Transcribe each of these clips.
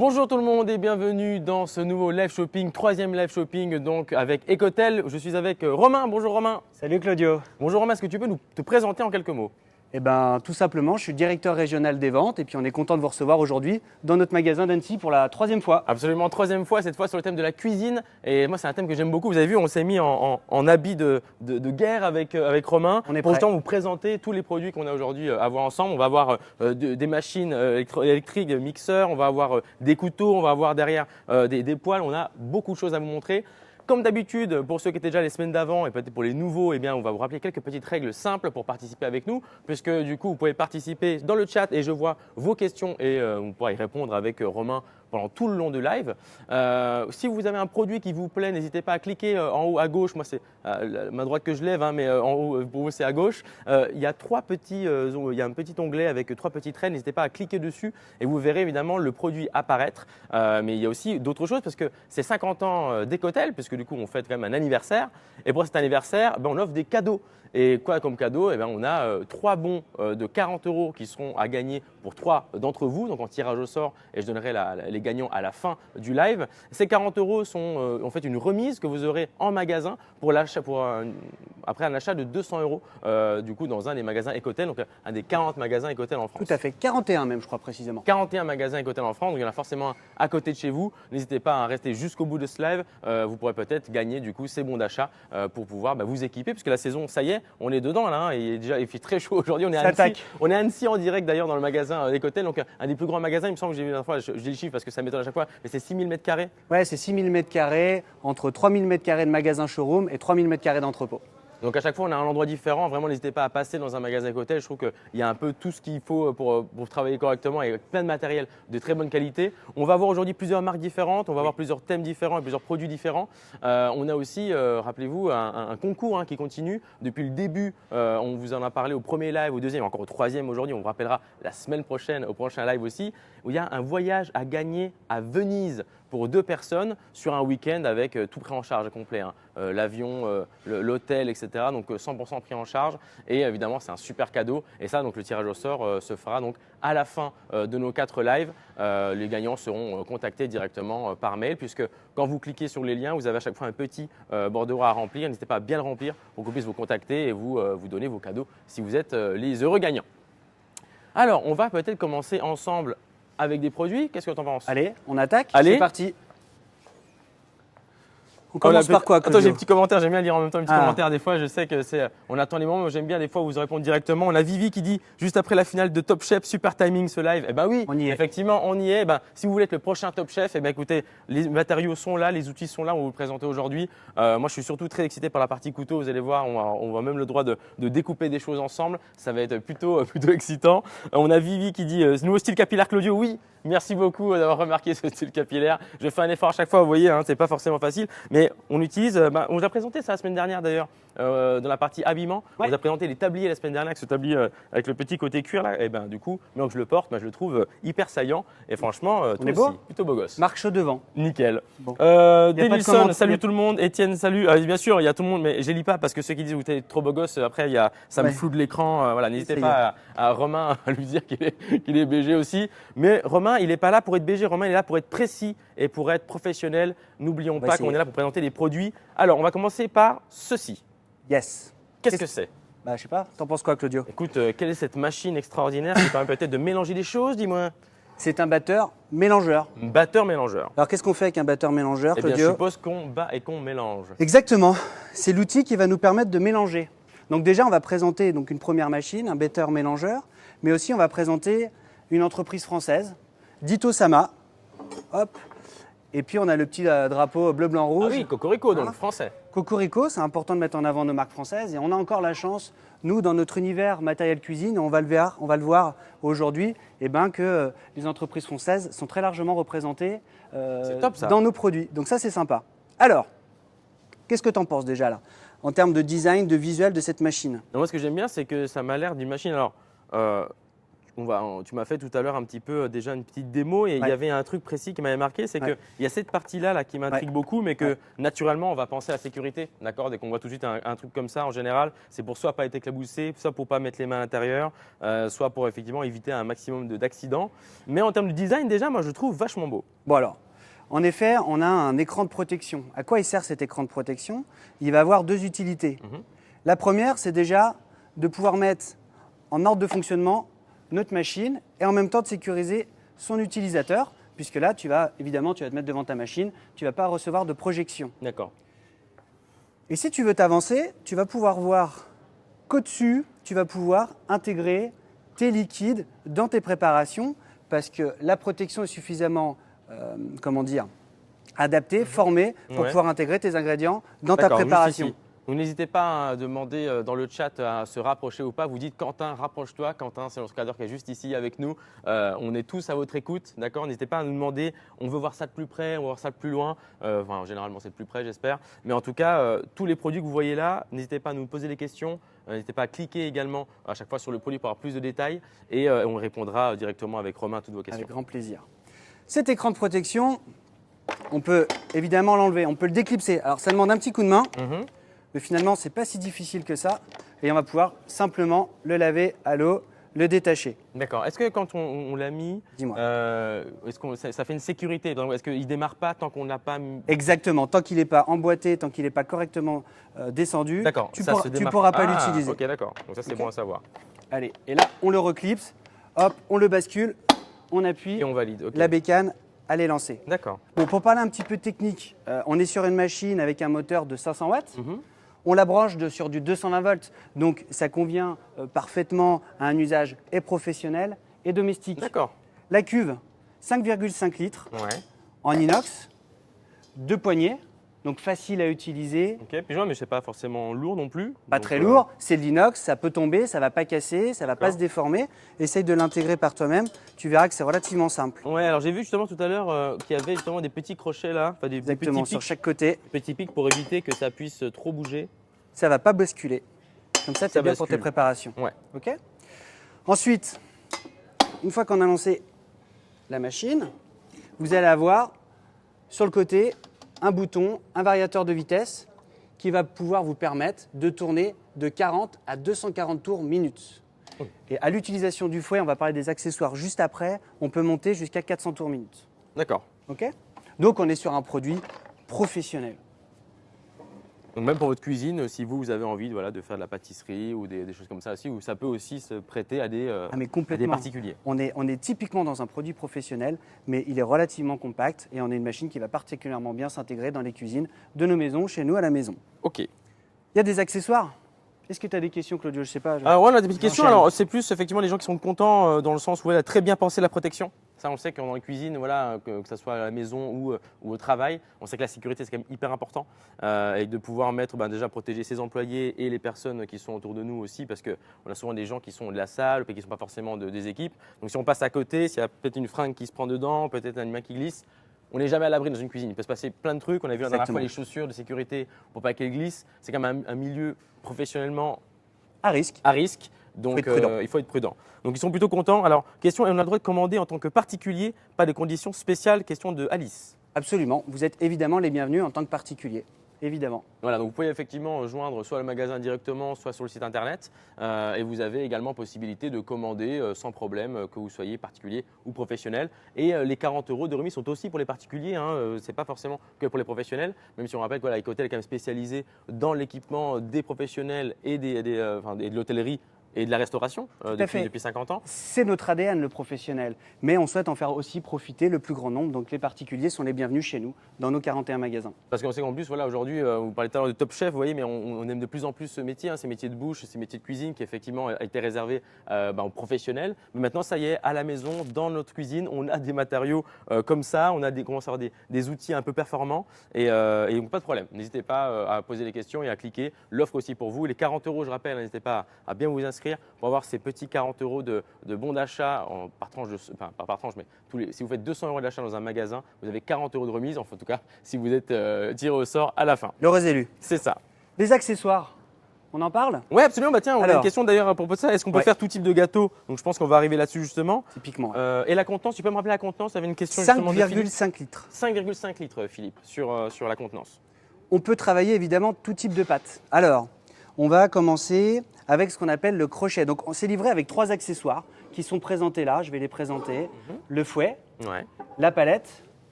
Bonjour tout le monde et bienvenue dans ce nouveau live shopping, troisième live shopping donc avec Ecotel. Je suis avec Romain. Bonjour Romain. Salut Claudio. Bonjour Romain, est-ce que tu peux te présenter en quelques mots? Tout simplement, je suis directeur régional des ventes et puis on est content de vous recevoir aujourd'hui dans notre magasin d'Annecy pour la troisième fois. Absolument, troisième fois, cette fois sur le thème de la cuisine. Et moi, c'est un thème que j'aime beaucoup. Vous avez vu, on s'est mis en habit de guerre avec Romain On est pour prêt. justement vous présenter tous les produits qu'on a aujourd'hui à voir ensemble. On va avoir des machines électriques, mixeurs, on va avoir des couteaux, on va avoir derrière des poêles. On a beaucoup de choses à vous montrer. Comme d'habitude, pour ceux qui étaient déjà les semaines d'avant et peut-être pour les nouveaux, on va vous rappeler quelques petites règles simples pour participer avec nous, puisque du coup, vous pouvez participer dans le chat et je vois vos questions et on pourra y répondre avec Romain pendant tout le long de live. Si vous avez un produit qui vous plaît, n'hésitez pas à cliquer en haut à gauche. Moi, c'est ma droite que je lève, mais en haut pour vous, c'est à gauche. Il y a il y a un petit onglet avec trois petits traits. N'hésitez pas à cliquer dessus et vous verrez évidemment le produit apparaître. Mais il y a aussi d'autres choses parce que c'est 50 ans d'Ecotel, puisque du coup, on fête quand même un anniversaire. Et pour cet anniversaire, on offre des cadeaux. Et quoi comme cadeau? On a 3 bons de 40 € qui seront à gagner pour 3 d'entre vous, donc en tirage au sort, et je donnerai les gagnants à la fin du live. Ces 40 € sont en fait une remise que vous aurez en magasin pour l'achat, après un achat de 200 € du coup dans un des magasins Ecotel, donc un des 40 magasins Ecotel en France. Tout à fait, 41 même je crois précisément. 41 magasins Ecotel en France, donc il y en a forcément un à côté de chez vous. N'hésitez pas à rester jusqu'au bout de ce live, vous pourrez peut-être gagner du coup ces bons d'achat pour pouvoir vous équiper, puisque la saison, ça y est, on est dedans là, et il fait très chaud aujourd'hui. On est à Annecy. On est à Annecy en direct d'ailleurs dans le magasin Ecotel, donc un des plus grands magasins. Il me semble que j'ai vu la dernière fois, je dis le chiffre parce que ça m'étonne à chaque fois, mais c'est 6000 m². Ouais, c'est 6000 m², entre 3000 m² de magasin showroom et 3000 m² d'entrepôt. Donc à chaque fois, on a un endroit différent. Vraiment, n'hésitez pas à passer dans un magasin Ecotel. Je trouve qu'il y a un peu tout ce qu'il faut pour travailler correctement et avec plein de matériel de très bonne qualité. On va avoir aujourd'hui plusieurs marques différentes, on va avoir plusieurs thèmes différents et plusieurs produits différents. On a aussi, rappelez-vous, un concours qui continue. Depuis le début, on vous en a parlé au premier live, au deuxième, encore au troisième aujourd'hui. On vous rappellera la semaine prochaine, au prochain live aussi, où il y a un voyage à gagner à Venise pour 2 personnes sur un week-end avec tout pris en charge complet. L'avion, l'hôtel, etc. Donc 100% pris en charge. Et évidemment, c'est un super cadeau. Et ça, donc le tirage au sort se fera donc à la fin de nos 4 lives. Les gagnants seront contactés directement par mail, puisque quand vous cliquez sur les liens, vous avez à chaque fois un petit bordereau à remplir. N'hésitez pas à bien le remplir pour qu'on puisse vous contacter et vous donner vos cadeaux si vous êtes les heureux gagnants. Alors, on va peut-être commencer ensemble avec des produits. Qu'est-ce que tu en penses? Allez, on attaque. Allez. C'est parti. On commence par quoi, Claudio? Attends, j'ai un petit commentaire, j'aime bien lire en même temps un petit commentaire. Des fois, je sais que on attend les moments, mais j'aime bien des fois vous répondre directement. On a Vivi qui dit juste après la finale de Top Chef, super timing ce live. Eh ben oui, on y est. Effectivement, on y est. Si vous voulez être le prochain Top Chef, écoutez, les matériaux sont là, les outils sont là, on va vous le présenter aujourd'hui. Moi, je suis surtout très excité par la partie couteau. Vous allez voir, on va même le droit de découper des choses ensemble. Ça va être plutôt excitant. On a Vivi qui dit nouveau style capillaire, Claudio. Oui. Merci beaucoup d'avoir remarqué ce style capillaire. Je fais un effort à chaque fois, vous voyez, c'est pas forcément facile, mais on utilise. On vous a présenté ça la semaine dernière d'ailleurs, dans la partie habillement. Ouais. On vous a présenté les tabliers la semaine dernière, avec ce tablier avec le petit côté cuir là. Et du coup, maintenant que je le porte, je le trouve hyper saillant et franchement, plutôt beau gosse. Marque chaud devant. Nickel. Bon. Denilson, salut tout le monde. Étienne, salut. Bien sûr, il y a tout le monde, mais je lis pas parce que ceux qui disent que vous êtes trop beau gosse, après ça me floute l'écran. Voilà, n'hésitez pas à Romain à lui dire qu'il est BG aussi. Mais Romain, il n'est pas là pour être BG. Romain, il est là pour être précis et pour être professionnel. N'oublions pas qu'on est là pour présenter des produits. Alors, on va commencer par ceci. Yes. Qu'est-ce que c'est? Je sais pas. T'en penses quoi, Claudio? Écoute, quelle est cette machine extraordinaire qui permet peut-être de mélanger des choses, dis-moi? C'est un batteur mélangeur. Batteur mélangeur. Alors, qu'est-ce qu'on fait avec un batteur mélangeur, Claudio? Je suppose qu'on bat et qu'on mélange. Exactement. C'est l'outil qui va nous permettre de mélanger. Donc déjà, on va présenter une première machine, un batteur mélangeur, mais aussi on va présenter une entreprise française, Ditto Sama. Hop. Et puis on a le petit drapeau bleu, blanc, rouge. Ah oui, Cocorico, donc français. Cocorico, c'est important de mettre en avant nos marques françaises. Et on a encore la chance, nous, dans notre univers matériel cuisine, on va le voir aujourd'hui, que les entreprises françaises sont très largement représentées top, ça. dans nos produits. Donc ça, c'est sympa. Alors, qu'est-ce que tu en penses déjà là, en termes de design, de visuel de cette machine? Moi, ce que j'aime bien, c'est que ça m'a l'air d'une machine. Alors, tu m'as fait tout à l'heure un petit peu déjà une petite démo et il y avait un truc précis qui m'avait marqué, c'est qu'il y a cette partie-là qui m'intrigue beaucoup, mais que naturellement on va penser à la sécurité, d'accord? Dès qu'on voit tout de suite un truc comme ça, en général, c'est pour soit pas être éclaboussé, soit pour pas mettre les mains à l'intérieur, soit pour effectivement éviter un maximum d'accidents. Mais en termes de design, déjà, moi je le trouve vachement beau. Bon alors, en effet, on a un écran de protection. À quoi il sert cet écran de protection? Il va avoir deux utilités. La première, c'est déjà de pouvoir mettre en ordre de fonctionnement notre machine et en même temps de sécuriser son utilisateur, puisque là, évidemment, tu vas te mettre devant ta machine, tu ne vas pas recevoir de projection. D'accord. Et si tu veux t'avancer, tu vas pouvoir voir qu'au-dessus, tu vas pouvoir intégrer tes liquides dans tes préparations, parce que la protection est suffisamment, adaptée, formée pour pouvoir intégrer tes ingrédients dans ta préparation. Donc n'hésitez pas à demander dans le chat à se rapprocher ou pas. Vous dites Quentin, rapproche-toi. Quentin, c'est notre cadre qui est juste ici avec nous. On est tous à votre écoute, d'accord? N'hésitez pas à nous demander. On veut voir ça de plus près, on veut voir ça de plus loin. Généralement, c'est de plus près, j'espère. Mais en tout cas, tous les produits que vous voyez là, n'hésitez pas à nous poser des questions. N'hésitez pas à cliquer également à chaque fois sur le produit pour avoir plus de détails. Et on répondra directement avec Romain à toutes vos questions. Avec grand plaisir. Cet écran de protection, on peut évidemment l'enlever. On peut le déclipser. Alors, ça demande un petit coup de main. Mais finalement, ce n'est pas si difficile que ça. Et on va pouvoir simplement le laver à l'eau, le détacher. D'accord. Est-ce que quand on l'a mis, ça fait une sécurité? Est-ce qu'il ne démarre pas tant qu'on ne l'a pas mis? Exactement. Tant qu'il n'est pas emboîté, tant qu'il n'est pas correctement descendu, tu ne pourras pas l'utiliser. Ok, d'accord. Donc ça, c'est bon à savoir. Allez, et là, on le reclipse. Hop, on le bascule, on appuie. Et on valide. Okay. La bécane, elle est lancée. D'accord. Bon, pour parler un petit peu technique, on est sur une machine avec un moteur de 500 watts. On la branche sur du 220 volts, donc ça convient parfaitement à un usage et professionnel et domestique. D'accord. La cuve, 5,5 litres en inox, 2 poignées, donc facile à utiliser. Ok, puis mais c'est pas forcément lourd non plus. Pas très lourd, c'est de l'inox, ça peut tomber, ça va pas casser, ça va pas se déformer. Essaye de l'intégrer par toi-même, tu verras que c'est relativement simple. Ouais, alors j'ai vu justement tout à l'heure qu'il y avait justement des petits crochets là, Exactement, des petits sur chaque côté. Petits pics pour éviter que ça puisse trop bouger. Ça va pas basculer. Comme ça, c'est bien pour tes préparations. Ouais. Ok. Ensuite, une fois qu'on a lancé la machine, vous allez avoir sur le côté un bouton, un variateur de vitesse qui va pouvoir vous permettre de tourner de 40 à 240 tours minute. Et à l'utilisation du fouet, on va parler des accessoires juste après, on peut monter jusqu'à 400 tours minute. D'accord. Ok. Donc on est sur un produit professionnel. Donc même pour votre cuisine, si vous avez envie de faire de la pâtisserie ou des choses comme ça aussi, ça peut aussi se prêter à des particuliers. On est typiquement dans un produit professionnel, mais il est relativement compact et on est une machine qui va particulièrement bien s'intégrer dans les cuisines de nos maisons, chez nous à la maison. Ok. Il y a des accessoires. Est-ce que tu as des questions, Claudio? Je sais pas. Ouais, on a des petites questions. Alors, c'est plus effectivement les gens qui sont contents dans le sens où elle a très bien pensé la protection. Ça, on sait qu'on est en cuisine, que ce soit à la maison ou au travail, on sait que la sécurité, c'est quand même hyper important. Et de pouvoir déjà protéger ses employés et les personnes qui sont autour de nous aussi, parce qu'on a souvent des gens qui sont de la salle, mais qui ne sont pas forcément des équipes. Donc, si on passe à côté, s'il y a peut-être une fringue qui se prend dedans, peut-être un humain qui glisse, on n'est jamais à l'abri dans une cuisine. Il peut se passer plein de trucs. On a vu la dernière fois les chaussures de sécurité pour pas qu'elles glissent. C'est quand même un milieu professionnellement à risque. Donc, il faut être prudent. Donc, ils sont plutôt contents. Alors, question, on a le droit de commander en tant que particulier, pas des conditions spéciales, question de Alice. Absolument. Vous êtes évidemment les bienvenus en tant que particulier. Évidemment. Voilà, donc vous pouvez effectivement joindre soit le magasin directement, soit sur le site internet. Et vous avez également possibilité de commander sans problème, que vous soyez particulier ou professionnel. Et les 40 € de remise sont aussi pour les particuliers. Ce n'est pas forcément que pour les professionnels, même si on rappelle que Ecotel est quand même spécialisé dans l'équipement des professionnels et de l'hôtellerie et de la restauration depuis 50 ans. C'est notre ADN, le professionnel. Mais on souhaite en faire aussi profiter le plus grand nombre. Donc les particuliers sont les bienvenus chez nous, dans nos 41 magasins. Parce qu'on sait qu'en plus, aujourd'hui, vous parlez tout à l'heure de Top Chef, vous voyez, mais on aime de plus en plus ce métier, ces métiers de bouche, ces métiers de cuisine qui effectivement a été réservé aux professionnels. Mais maintenant, ça y est, à la maison, dans notre cuisine, on a des matériaux comme ça, on commence à avoir des outils un peu performants et donc pas de problème. N'hésitez pas à poser des questions et à cliquer. L'offre aussi pour vous. Les 40 €, je rappelle, n'hésitez pas à bien vous inscrire pour avoir ces petits 40 € de bons d'achat par tranche, pas par tranche, mais si vous faites 200 € d'achat dans un magasin, vous avez 40 € de remise, en tout cas si vous êtes tiré au sort à la fin. L'heureux élu. C'est ça. Les accessoires. On en parle? Ouais, absolument. Bah tiens, on a une Alors. question d'ailleurs à propos de ça. Est-ce qu'on peut Ouais. faire tout type de gâteau? Donc je pense qu'on va arriver là-dessus justement. Typiquement. Et la contenance, tu peux me rappeler la contenance? Il y avait une question justement de Philippe. 5,5 litres. 5,5 litres, Philippe, sur la contenance. On peut travailler évidemment tout type de pâte. Alors, on va commencer avec ce qu'on appelle le crochet. Donc, on s'est livré avec 3 accessoires qui sont présentés là. Je vais les présenter. Le fouet, Ouais, la palette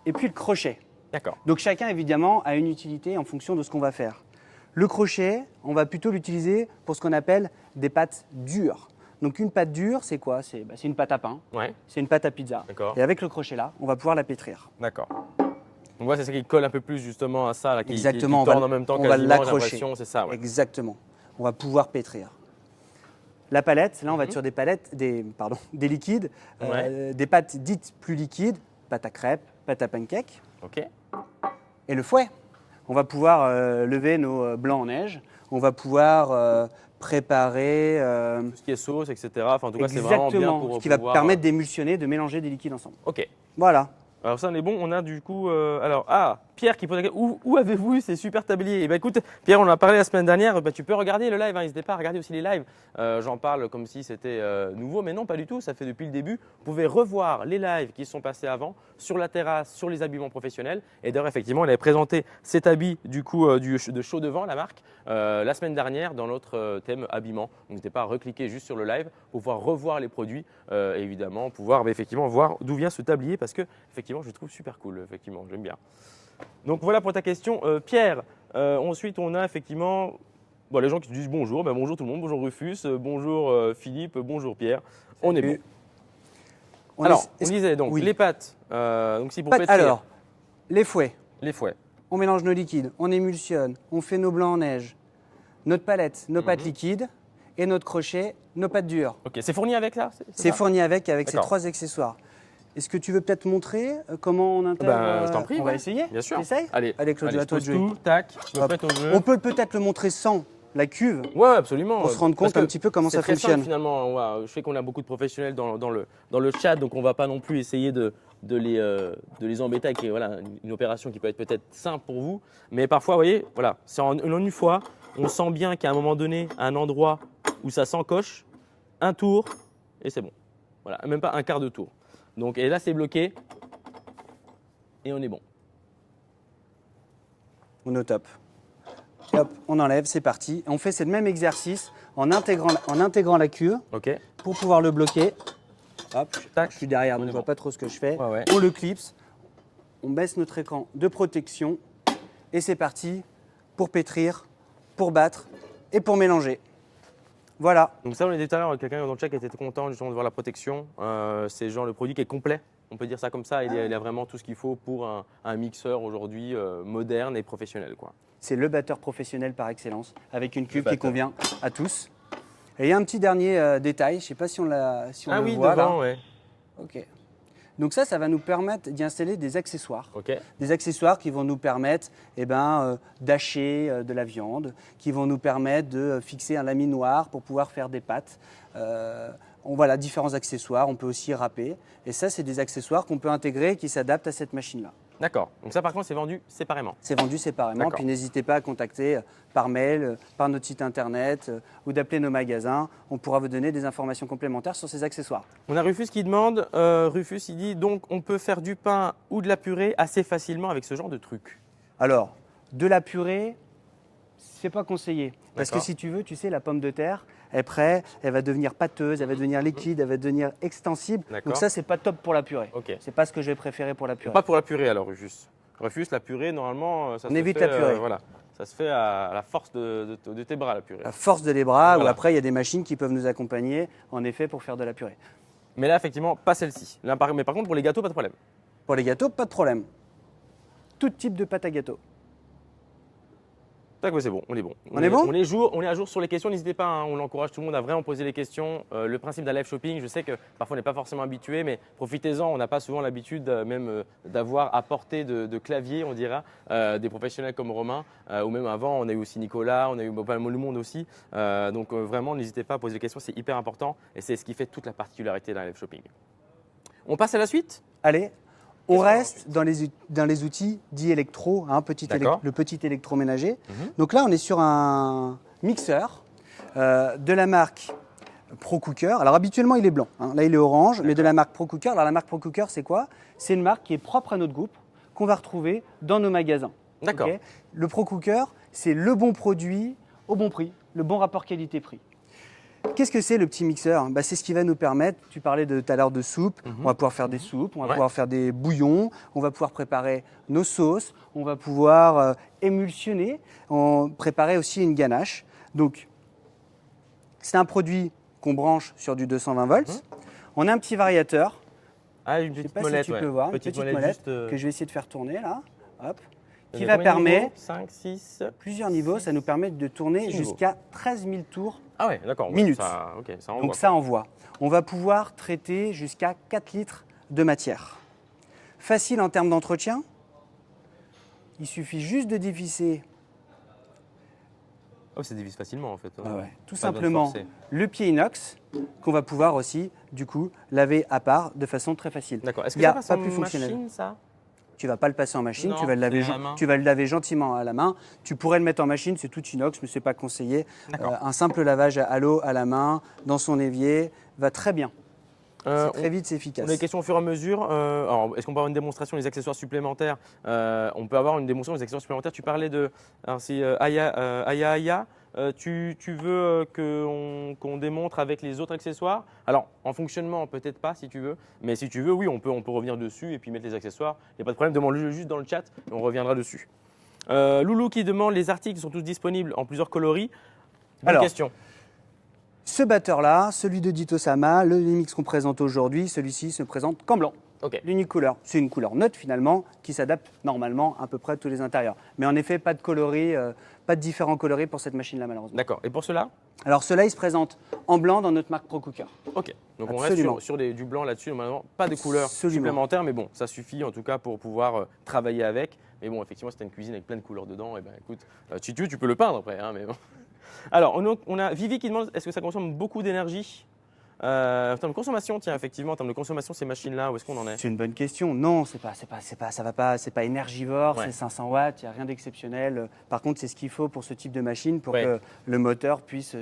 et puis le crochet. d'accord. Donc, chacun évidemment a une utilité en fonction de ce qu'on va faire. Le crochet, on va plutôt l'utiliser pour ce qu'on appelle des pâtes dures. Donc, une pâte dure, c'est quoi? C'est une pâte à pain, Ouais, c'est une pâte à pizza. D'accord. Et avec le crochet là, on va pouvoir la pétrir. d'accord. Donc voilà, c'est ça qui colle un peu plus justement à ça, là, qui Exactement, qui on va- tourne en même temps on va quasiment, j'ai l'accrocher. l'impression, c'est ça. Ouais. Exactement. On va pouvoir pétrir. La palette, là on va être sur des palettes, des liquides, des pâtes dites plus liquides, pâte à crêpes, pâte à pancake. Ok. Et le fouet, on va pouvoir lever nos blancs en neige, on va pouvoir préparer Tout ce qui est sauce, etc. Enfin, en tout cas, c'est vraiment bien exactement pour ce qui va pouvoir, permettre d'émulsionner, de mélanger des liquides ensemble. Ok. Voilà. Alors ça, on est bon. On a du coup, Pierre qui pose la question, où avez-vous eu ces super tabliers? Eh ben écoute, Pierre, on en a parlé la semaine dernière. Bah, tu peux regarder le live. N'hésitez pas à regarder aussi les lives. J'en parle comme si c'était nouveau, mais non, pas du tout. Ça fait depuis le début. Vous pouvez revoir les lives qui sont passés avant sur la terrasse, sur les habillements professionnels. Et d'ailleurs, effectivement, il avait présenté cet habit du coup de Chaud Devant, la marque, la semaine dernière dans notre thème habillement. Donc, n'hésitez pas à recliquer juste sur le live pour pouvoir revoir les produits, et évidemment pouvoir effectivement voir d'où vient ce tablier parce que effectivement, je le trouve super cool. Effectivement, j'aime bien. Donc voilà pour ta question, Pierre. Ensuite, on a effectivement les gens qui te disent bonjour. Ben, bonjour tout le monde, bonjour Rufus, bonjour Philippe, bonjour Pierre. On est bon. On disait donc oui. les pâtes. Donc si pour pétrir, Alors, les fouets. les fouets. On mélange nos liquides, on émulsionne, on fait nos blancs en neige, notre palette, nos pâtes liquides et notre crochet, nos pâtes dures. Ok, c'est fourni avec là? C'est ça fourni avec ces D'accord. 3 accessoires. Est-ce que tu veux peut-être montrer comment on intègre Ben, je t'en prie. On ouais. va essayer. Bien sûr. T'essayes Allez, Claudio, à toi de je jouer. pose tout, tac, je me Hop. prête au jeu. On peut peut-être le montrer sans la cuve Ouais, absolument. pour se rendre Parce compte un que petit peu comment c'est ça très fonctionne. simple, finalement. Ouais, je sais qu'on a beaucoup de professionnels dans le chat, donc on ne va pas non plus essayer de les embêter avec une opération qui peut être peut-être simple pour vous. Mais parfois, vous voyez, voilà, c'est en une fois, on sent bien qu'à un moment donné, à un endroit où ça s'encoche, un tour et c'est bon. Voilà, même pas un quart de tour. Donc, et là, c'est bloqué et on est bon. On est au top. Et hop, on enlève, c'est parti. On fait ce même exercice en intégrant la cuve Ok. pour pouvoir le bloquer. Hop, Tac. je suis derrière, On donc est je vois bon. pas trop ce que je fais. Ouais, ouais. On le clipse, on baisse notre écran de protection et c'est parti pour pétrir, pour battre et pour mélanger. Voilà. Donc ça, on était tout à l'heure, quelqu'un dans le chat qui était content justement de voir la protection. C'est genre le produit qui est complet, on peut dire ça comme ça. Il y a vraiment tout ce qu'il faut pour un mixeur aujourd'hui moderne et professionnel, quoi. C'est le batteur professionnel par excellence, avec une cuve qui batteur. convient à tous. Et il y a un petit dernier détail, je ne sais pas si on, si on Ah le oui, voit devant, là. ouais. Ok. Donc ça va nous permettre d'y installer des accessoires. Ok. Des accessoires qui vont nous permettre d'hacher de la viande, qui vont nous permettre de fixer un laminoir pour pouvoir faire des pâtes. Voilà, différents accessoires, on peut aussi râper. Et ça, c'est des accessoires qu'on peut intégrer et qui s'adaptent à cette machine-là. D'accord. Donc ça, par contre, c'est vendu séparément. C'est vendu séparément, D'accord. puis n'hésitez pas à contacter par mail, par notre site internet ou d'appeler nos magasins. On pourra vous donner des informations complémentaires sur ces accessoires. On a Rufus qui demande, Rufus, il dit donc on peut faire du pain ou de la purée assez facilement avec ce genre de truc. Alors, de la purée, c'est pas conseillé. Parce que D'accord. si tu veux, tu sais, la pomme de terre, après, elle va devenir pâteuse, elle va devenir liquide, elle va devenir extensible. D'accord. Donc ça, c'est pas top pour la purée. Ok. C'est pas ce que je vais préférer pour la purée. Pas pour la purée alors, Rufus. Rufus, la purée, normalement, ça On se évite fait, la purée. voilà. Ça se fait à la force de tes bras, la purée. La force de les bras, Voilà. ou après, il y a des machines qui peuvent nous accompagner, en effet, pour faire de la purée. Mais là, effectivement, pas celle-ci. Mais par contre, pour les gâteaux, pas de problème. Pour les gâteaux, pas de problème. Tout type de pâte à gâteau. Tac, ouais, c'est bon, on est bon. On est bon on est à jour sur les questions, n'hésitez pas, hein, on encourage tout le monde à vraiment poser les questions. Le principe d'un live shopping, je sais que parfois on n'est pas forcément habitué, mais profitez-en, on n'a pas souvent l'habitude d'avoir à portée de clavier, on dira, des professionnels comme Romain, ou même avant, on a eu aussi Nicolas, on a eu pas mal le monde aussi. Donc vraiment, n'hésitez pas à poser des questions, c'est hyper important et c'est ce qui fait toute la particularité d'un live shopping. On passe à la suite? Allez, on reste dans les outils dits électro, hein, D'accord. le petit électroménager. Mhm. Donc là, on est sur une mixeur de la marque ProCooker. Alors habituellement il est blanc, hein. Là il est orange, mais de la marque ProCooker. Alors la marque ProCooker c'est quoi? C'est une marque qui est propre à notre groupe, qu'on va retrouver dans nos magasins. D'accord. Okay. Le ProCooker, c'est le bon produit au bon prix, le bon rapport qualité-prix. Qu'est-ce que c'est le petit mixeur? C'est ce qui va nous permettre, tu parlais tout à l'heure de soupe, on va pouvoir faire des soupes, on va pouvoir faire des bouillons, on va pouvoir préparer nos sauces, on va pouvoir émulsionner, préparer aussi une ganache. Donc, c'est un produit qu'on branche sur du 220 volts. On a un petit variateur. Ah, une petite molette, si tu peux voir, une petite molette juste, que je vais essayer de faire tourner là. Hop. Qui va permettre 5, 6, plusieurs niveaux, ça nous permet de tourner jusqu'à 13 000 tours ah ouais, d'accord. minutes. Ça, okay, ça envoie, donc ça envoie. On va pouvoir traiter jusqu'à 4 litres de matière. Facile en termes d'entretien. Il suffit juste de dévisser. Oh, ça dévisse facilement en fait. Tout simplement le pied inox qu'on va pouvoir aussi du coup laver à part de façon très facile. D'accord. Est-ce que ça passe pas en plus fonctionnel. machine, ça? Tu vas pas le passer en machine, non, tu vas le laver gentiment à la main. Tu pourrais le mettre en machine, c'est tout inox, mais c'est pas conseillé. Un simple lavage à l'eau à la main dans son évier va très bien. C'est très vite, c'est efficace. On a des questions au fur et à mesure. Alors, est-ce qu'on peut avoir une démonstration des accessoires supplémentaires? On peut avoir une démonstration des accessoires supplémentaires. Tu parlais de Aya. Tu veux qu'on démontre avec les autres accessoires? Alors, en fonctionnement, peut-être pas si tu veux. Mais si tu veux, oui, on peut revenir dessus et puis mettre les accessoires. Il n'y a pas de problème. Demande-le juste dans le chat et on reviendra dessus. Loulou qui demande, les articles sont tous disponibles en plusieurs coloris. Bonne question. Ce batteur-là, celui de Ditto Sama, le mix qu'on présente aujourd'hui, celui-ci se présente qu'en blanc. L'unique couleur, c'est une couleur neutre finalement qui s'adapte normalement à peu près à tous les intérieurs. Mais en effet, pas de coloris, pas de différents coloris pour cette machine-là malheureusement. D'accord. Et pour cela? Alors cela, il se présente en blanc dans notre marque ProCooker. Ok. Donc on reste sur du blanc là-dessus. Normalement, pas de couleurs supplémentaires, mais bon, ça suffit en tout cas pour pouvoir travailler avec. Mais bon, effectivement, si tu as une cuisine avec plein de couleurs dedans, et ben écoute, si tu veux, tu peux le peindre après. Hein, mais bon. Alors, on a Vivi qui demande est-ce que ça consomme beaucoup d'énergie? En termes de consommation, tiens, effectivement, en termes de consommation, ces machines-là, où est-ce qu'on en est? C'est une bonne question. Non, c'est pas énergivore, c'est 500 watts, il n'y a rien d'exceptionnel. Par contre, c'est ce qu'il faut pour ce type de machine pour que le moteur puisse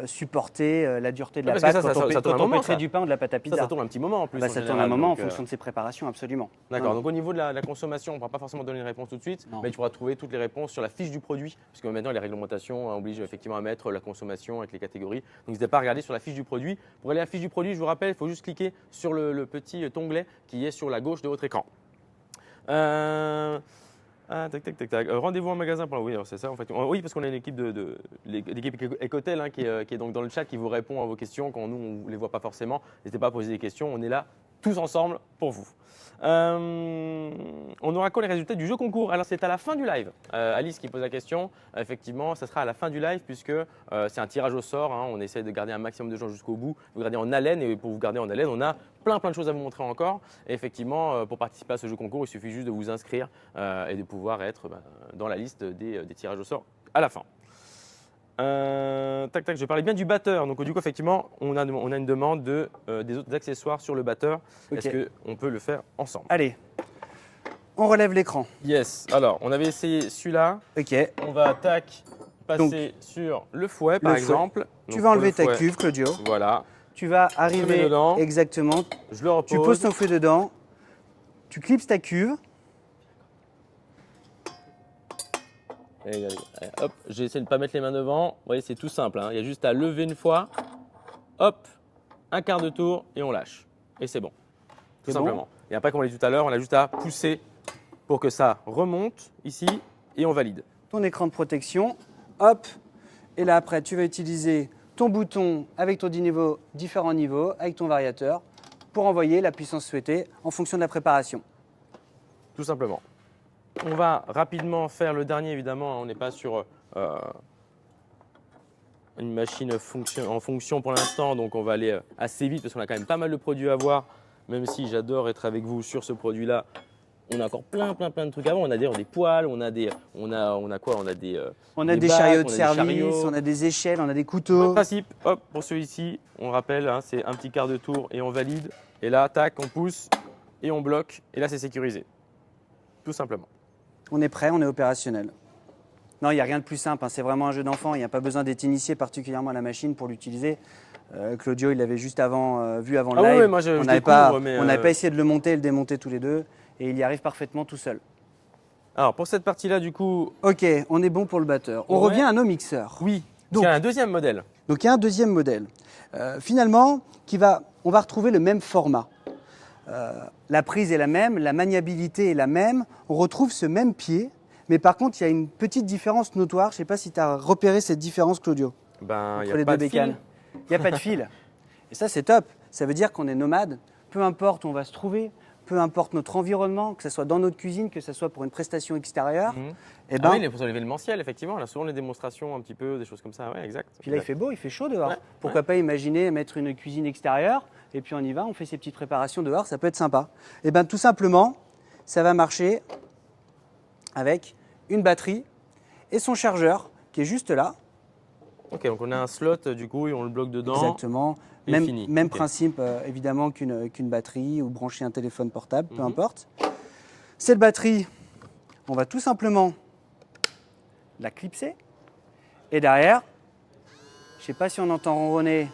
supporter la dureté de la pâte quand on pétrit du pain ou de la pâte à pizza. Ça tourne un petit moment en plus. Ça tourne un moment en fonction de ses préparations, absolument. D'accord, donc au niveau de la consommation, on ne pourra pas forcément donner une réponse tout de suite, mais tu pourras trouver toutes les réponses sur la fiche du produit, parce que maintenant les réglementations obligent effectivement à mettre la consommation avec les catégories. Donc n'hésitez pas à regarder sur la fiche du produit. Pour aller à la fiche du produit, je vous rappelle, il faut juste cliquer sur le petit onglet qui est sur la gauche de votre écran. Rendez-vous en magasin pour oui, c'est ça en fait. Oui, parce qu'on a une équipe l'équipe Ecotel qui est donc dans le chat qui vous répond à vos questions quand nous on ne les voit pas forcément. N'hésitez pas à poser des questions, on est là tous ensemble pour vous. On aura quoi les résultats du jeu concours? Alors c'est à la fin du live. Alice qui pose la question, effectivement ça sera à la fin du live puisque c'est un tirage au sort, hein. On essaie de garder un maximum de gens jusqu'au bout, vous gardez en haleine et pour vous garder en haleine on a plein de choses à vous montrer encore. Et effectivement pour participer à ce jeu concours il suffit juste de vous inscrire et de pouvoir être dans la liste des tirages au sort à la fin. Je parlais bien du batteur. Donc du coup, effectivement, on a une demande des autres accessoires sur le batteur. Est-ce qu'on peut le faire ensemble? Allez, on relève l'écran. Yes. Alors, on avait essayé celui-là. Ok. On va passer sur le fouet, par exemple. Tu vas enlever ta cuve, Claudio. Voilà. Tu vas arriver dedans. Exactement. Je le repose. Tu poses ton fouet dedans. Tu clipses ta cuve. Et, hop, j'ai essayé de ne pas mettre les mains devant. Vous voyez, c'est tout simple. Hein. Il y a juste à lever une fois. Hop, un quart de tour et on lâche. Et c'est bon. Tout simplement. Et après, comme on l'a dit tout à l'heure, on a juste à pousser pour que ça remonte ici et on valide. Ton écran de protection, hop. Et là, après, tu vas utiliser ton bouton avec ton différents niveaux, avec ton variateur, pour envoyer la puissance souhaitée en fonction de la préparation. Tout simplement. On va rapidement faire le dernier, évidemment. On n'est pas sur une machine en fonction pour l'instant, donc on va aller assez vite parce qu'on a quand même pas mal de produits à voir. Même si j'adore être avec vous sur ce produit-là, on a encore plein de trucs à voir. On a d'ailleurs des poêles, on a des chariots de service, on a des échelles, on a des couteaux. Le principe, hop, pour celui-ci, on rappelle, hein, c'est un petit quart de tour et on valide. Et là, tac, on pousse et on bloque. Et là, c'est sécurisé. Tout simplement. On est prêt, on est opérationnel. Non, il n'y a rien de plus simple, hein. C'est vraiment un jeu d'enfant. Il n'y a pas besoin d'être initié particulièrement à la machine pour l'utiliser. Claudio, il l'avait juste vu avant le live. Oui, moi je on n'avait découvre, pas, mais, on n'avait pas essayé de le monter et le démonter tous les deux. Et il y arrive parfaitement tout seul. Alors pour cette partie-là, du coup, Ok, on est bon pour le batteur. On Ouais. revient à nos mixeurs. oui. Donc- Il y a un deuxième modèle. Donc il y a un deuxième modèle. Finalement, on va retrouver le même format. La prise est la même, la maniabilité est la même. On retrouve ce même pied. Mais par contre, il y a une petite différence notoire. Je ne sais pas si tu as repéré cette différence, Claudio. Ben, il Entre n'y les a pas deux de fil. bécanes. Il n'y a pas de fil. Et ça, c'est top. Ça veut dire qu'on est nomade. Peu importe où on va se trouver, peu importe notre environnement, que ce soit dans notre cuisine, que ce soit pour une prestation extérieure. Mhm. Eh Ah ben, oui, pour l'événementiel, effectivement. On a souvent les démonstrations un petit peu, des choses comme ça. Ouais, exact. puis là, il fait beau, il fait chaud dehors. Ouais, Pourquoi pas imaginer mettre une cuisine extérieure et puis on y va, on fait ses petites préparations dehors, ça peut être sympa. Et bien, tout simplement, ça va marcher avec une batterie et son chargeur qui est juste là. Ok, donc on a un slot, du coup, et on le bloque dedans. Exactement. Et Même, fini. même Ok. principe, évidemment, qu'une batterie ou brancher un téléphone portable, peu Mhm. importe. Cette batterie, on va tout simplement la clipser. Et derrière, je ne sais pas si on entend ronronner.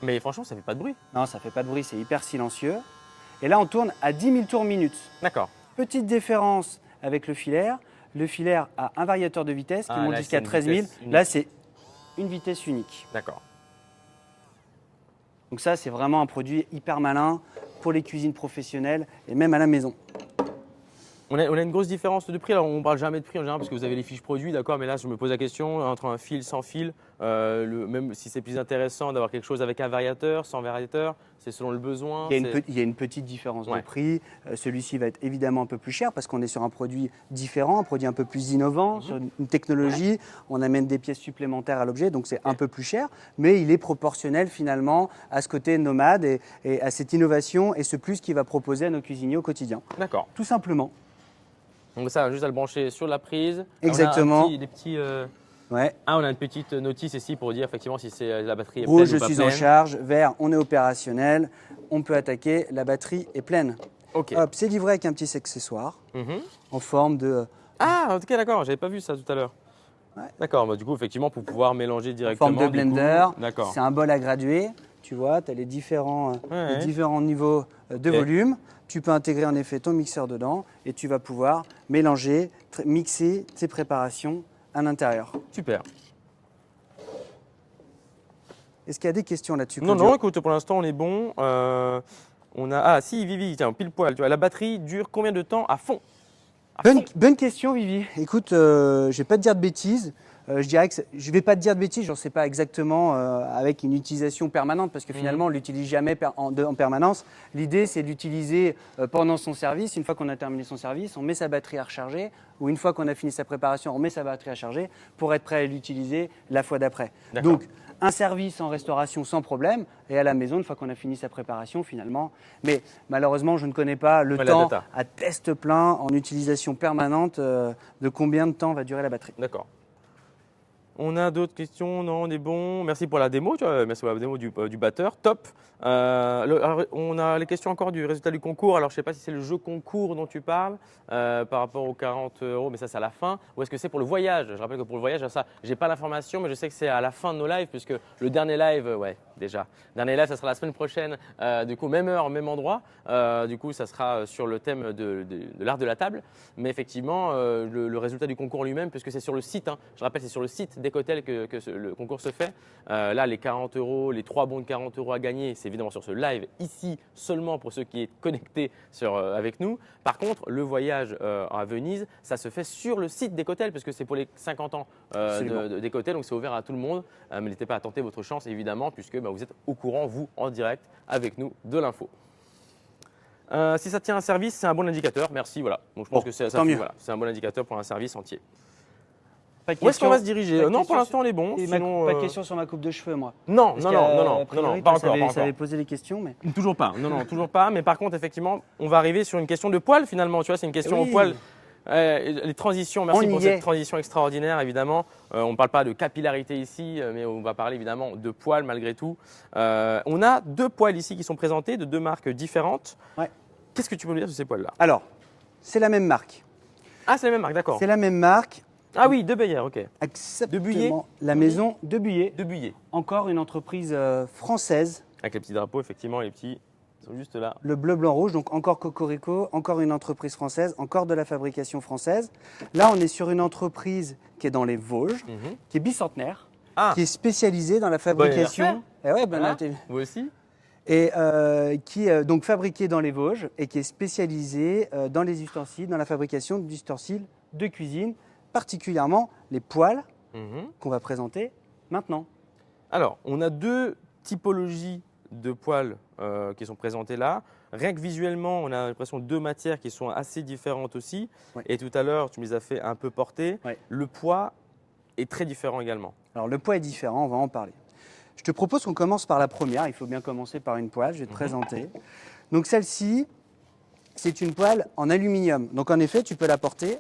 Mais franchement, ça fait pas de bruit. Non, ça ne fait pas de bruit, c'est hyper silencieux. Et là, on tourne à 10 000 tours minute. D'accord. Petite différence avec le filaire. Le filaire a un variateur de vitesse qui Ah, monte là, jusqu'à c'est une 13 000. vitesse unique. Là, c'est une vitesse unique. D'accord. Donc ça, c'est vraiment un produit hyper malin pour les cuisines professionnelles et même à la maison. On a une grosse différence de prix. Alors, on ne parle jamais de prix en général parce que vous avez les fiches produits, d'accord. Mais là, je me pose la question entre un fil, sans fil, même si c'est plus intéressant d'avoir quelque chose avec un variateur, sans variateur, c'est selon le besoin. Il y a une petite différence Ouais. de prix. Celui-ci va être évidemment un peu plus cher parce qu'on est sur un produit différent, un produit un peu plus innovant, sur une technologie. On amène des pièces supplémentaires à l'objet, donc c'est un peu plus cher. Mais il est proportionnel finalement à ce côté nomade et à cette innovation et ce plus qu'il va proposer à nos cuisiniers au quotidien. D'accord. Tout simplement. Donc ça, juste à le brancher sur la prise. Exactement. On a des petits. Ouais. Ah, on a une petite notice ici pour dire effectivement si c'est la batterie est Rouge, pleine ou je pas suis en pleine. charge. Vert, on est opérationnel. On peut attaquer. La batterie est pleine. Ok. Hop, c'est livré avec un petit accessoire Mhm. en forme de Ah, ok, d'accord. J'avais pas vu ça tout à l'heure. Ouais. D'accord. Bah, du coup, effectivement, pour pouvoir mélanger directement. forme de du coup. blender. D'accord. C'est un bol à graduer. Tu vois, tu as les différents niveaux de Ok. volume. Tu peux intégrer en effet ton mixeur dedans et tu vas pouvoir mélanger, mixer tes préparations à l'intérieur. Super. Est-ce qu'il y a des questions là-dessus, Non, Claudio? non, écoute, pour l'instant, on est bon. On a. Ah, si, Vivi, tiens, pile poil. Tu vois, la batterie dure combien de temps à fond? À fond. Bonne question, Vivi. Écoute, je ne vais pas te dire de bêtises. Je dirais que je ne vais pas te dire de bêtises, je ne sais pas exactement avec une utilisation permanente parce que finalement on ne l'utilise jamais en permanence. L'idée c'est d'utiliser pendant son service. Une fois qu'on a terminé son service, on met sa batterie à recharger ou une fois qu'on a fini sa préparation, on met sa batterie à charger pour être prêt à l'utiliser la fois d'après. D'accord. Donc un service en restauration sans problème et à la maison une fois qu'on a fini sa préparation finalement. Mais malheureusement je ne connais pas le Ouais, la temps data. à test plein en utilisation permanente de combien de temps va durer la batterie. D'accord. On a d'autres questions? Non, on est bon. Merci pour la démo, tu vois. Merci pour la démo du batteur. Top. Alors, on a les questions encore du résultat du concours. Alors, je ne sais pas si c'est le jeu concours dont tu parles par rapport aux 40 €, mais ça, c'est à la fin. Ou est-ce que c'est pour le voyage? Je rappelle que pour le voyage, ça, j'ai pas l'information, mais je sais que c'est à la fin de nos lives, puisque le dernier live, ouais, déjà. Le dernier live, ça sera la semaine prochaine. Du coup, même heure, même endroit. Du coup, ça sera sur le thème de l'art de la table. Mais effectivement, le résultat du concours lui-même, puisque c'est sur le site, hein, je rappelle, c'est sur le site d'Ecotel que le concours se fait. Là, les 40 €, les 3 bons de 40 € à gagner, c'est évidemment sur ce live, ici seulement pour ceux qui sont connectés avec nous. Par contre, le voyage à Venise, ça se fait sur le site d'Ecotel, parce que c'est pour les 50 ans d'Ecotel, donc c'est ouvert à tout le monde. Mais n'hésitez pas à tenter votre chance, évidemment, puisque vous êtes au courant, vous, en direct, avec nous, de l'info. Si ça tient un service, c'est un bon indicateur. Merci, voilà. Donc je pense que tant mieux. voilà, c'est un bon indicateur pour un service entier. Pas de Où est-ce qu'on question- va se diriger? pas de Non, question pour l'instant, on est bon. Et Sinon, pas de question sur ma coupe de cheveux, moi. Non, Parce non, qu'à- non, non, a non, priori, non, pas toi, encore, pas ça avait encore. posé les questions, mais Toujours pas. Non, non, toujours pas. Mais par contre, effectivement, on va arriver sur une question de poil finalement. Tu vois, c'est une question Oui. au poil. Les transitions, merci On pour y cette est. transition extraordinaire, évidemment. On ne parle pas de capillarité ici, mais on va parler évidemment de poils malgré tout. On a deux poils ici qui sont présentés de deux marques différentes. Ouais. Qu'est-ce que tu peux nous dire sur ces poils-là? Alors, c'est la même marque. Ah, c'est la même marque, d'accord. C'est la même marque. Ah oui, de Beyer, ok. Exactement. De Buyer. La maison de Buyer. De Buyer. Encore une entreprise française. Avec les petits drapeaux, effectivement, les petits sont juste là. Le bleu, blanc, rouge, donc encore Cocorico, encore une entreprise française, encore de la fabrication française. Là, on est sur une entreprise qui est dans les Vosges, qui est bicentenaire, qui est spécialisée dans la fabrication. Bon, voilà. Vous aussi? Et qui est donc fabriquée dans les Vosges et qui est spécialisée dans les ustensiles, dans la fabrication d'ustensiles de cuisine, particulièrement les poêles qu'on va présenter maintenant. Alors, on a deux typologies de poêles qui sont présentées là. Rien que visuellement, on a l'impression de deux matières qui sont assez différentes aussi. Ouais. Et tout à l'heure, tu me les as fait un peu porter. Ouais. Le poids est très différent également. Alors le poids est différent, on va en parler. Je te propose qu'on commence par la première. Il faut bien commencer par une poêle, je vais te présenter. Donc celle-ci, c'est une poêle en aluminium. Donc en effet, tu peux la porter.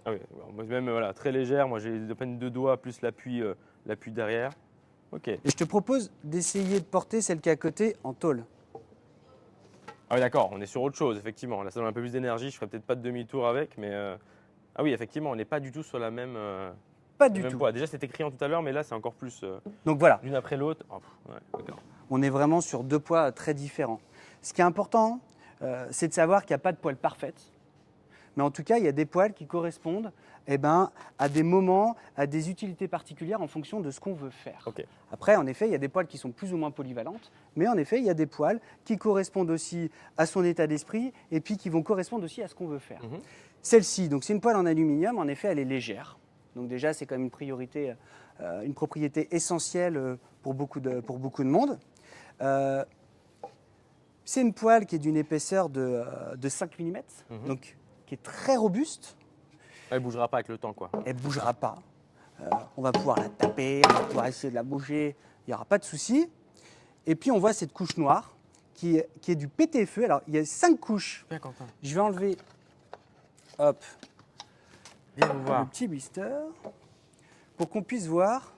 Ah oui, moi, même voilà, très légère. Moi, j'ai à peine deux doigts plus l'appui derrière. Ok. Et je te propose d'essayer de porter celle qui est à côté en tôle. Ah oui, d'accord, on est sur autre chose, effectivement. Là, ça donne un peu plus d'énergie. Je ferai peut-être pas de demi-tour avec, mais ah oui, effectivement, on n'est pas du tout sur la même. Pas le du même tout. poids. Déjà, c'était criant tout à l'heure, mais là, c'est encore plus Donc voilà, l'une après l'autre. Oh, ouais, d'accord. on est vraiment sur deux poids très différents. Ce qui est important, c'est de savoir qu'il n'y a pas de poêle parfaite. Mais en tout cas, il y a des poêles qui correspondent à des moments, à des utilités particulières en fonction de ce qu'on veut faire. Ok. Après, en effet, il y a des poêles qui sont plus ou moins polyvalentes, mais en effet, il y a des poêles qui correspondent aussi à son état d'esprit et puis qui vont correspondre aussi à ce qu'on veut faire. Celle-ci, donc c'est une poêle en aluminium, en effet, elle est légère. Donc déjà, c'est quand même une priorité, une propriété essentielle pour beaucoup de monde. C'est une poêle qui est d'une épaisseur de 5 mm, donc qui est très robuste. Elle ne bougera pas avec le temps, quoi. Elle ne bougera pas. On va pouvoir la taper, on va pouvoir essayer de la bouger, il n'y aura pas de souci. Et puis on voit cette couche noire qui est du PTFE. Alors il y a 5 couches. Bien, Quentin. Je vais enlever hop, Viens vous le voir. petit blister pour qu'on puisse voir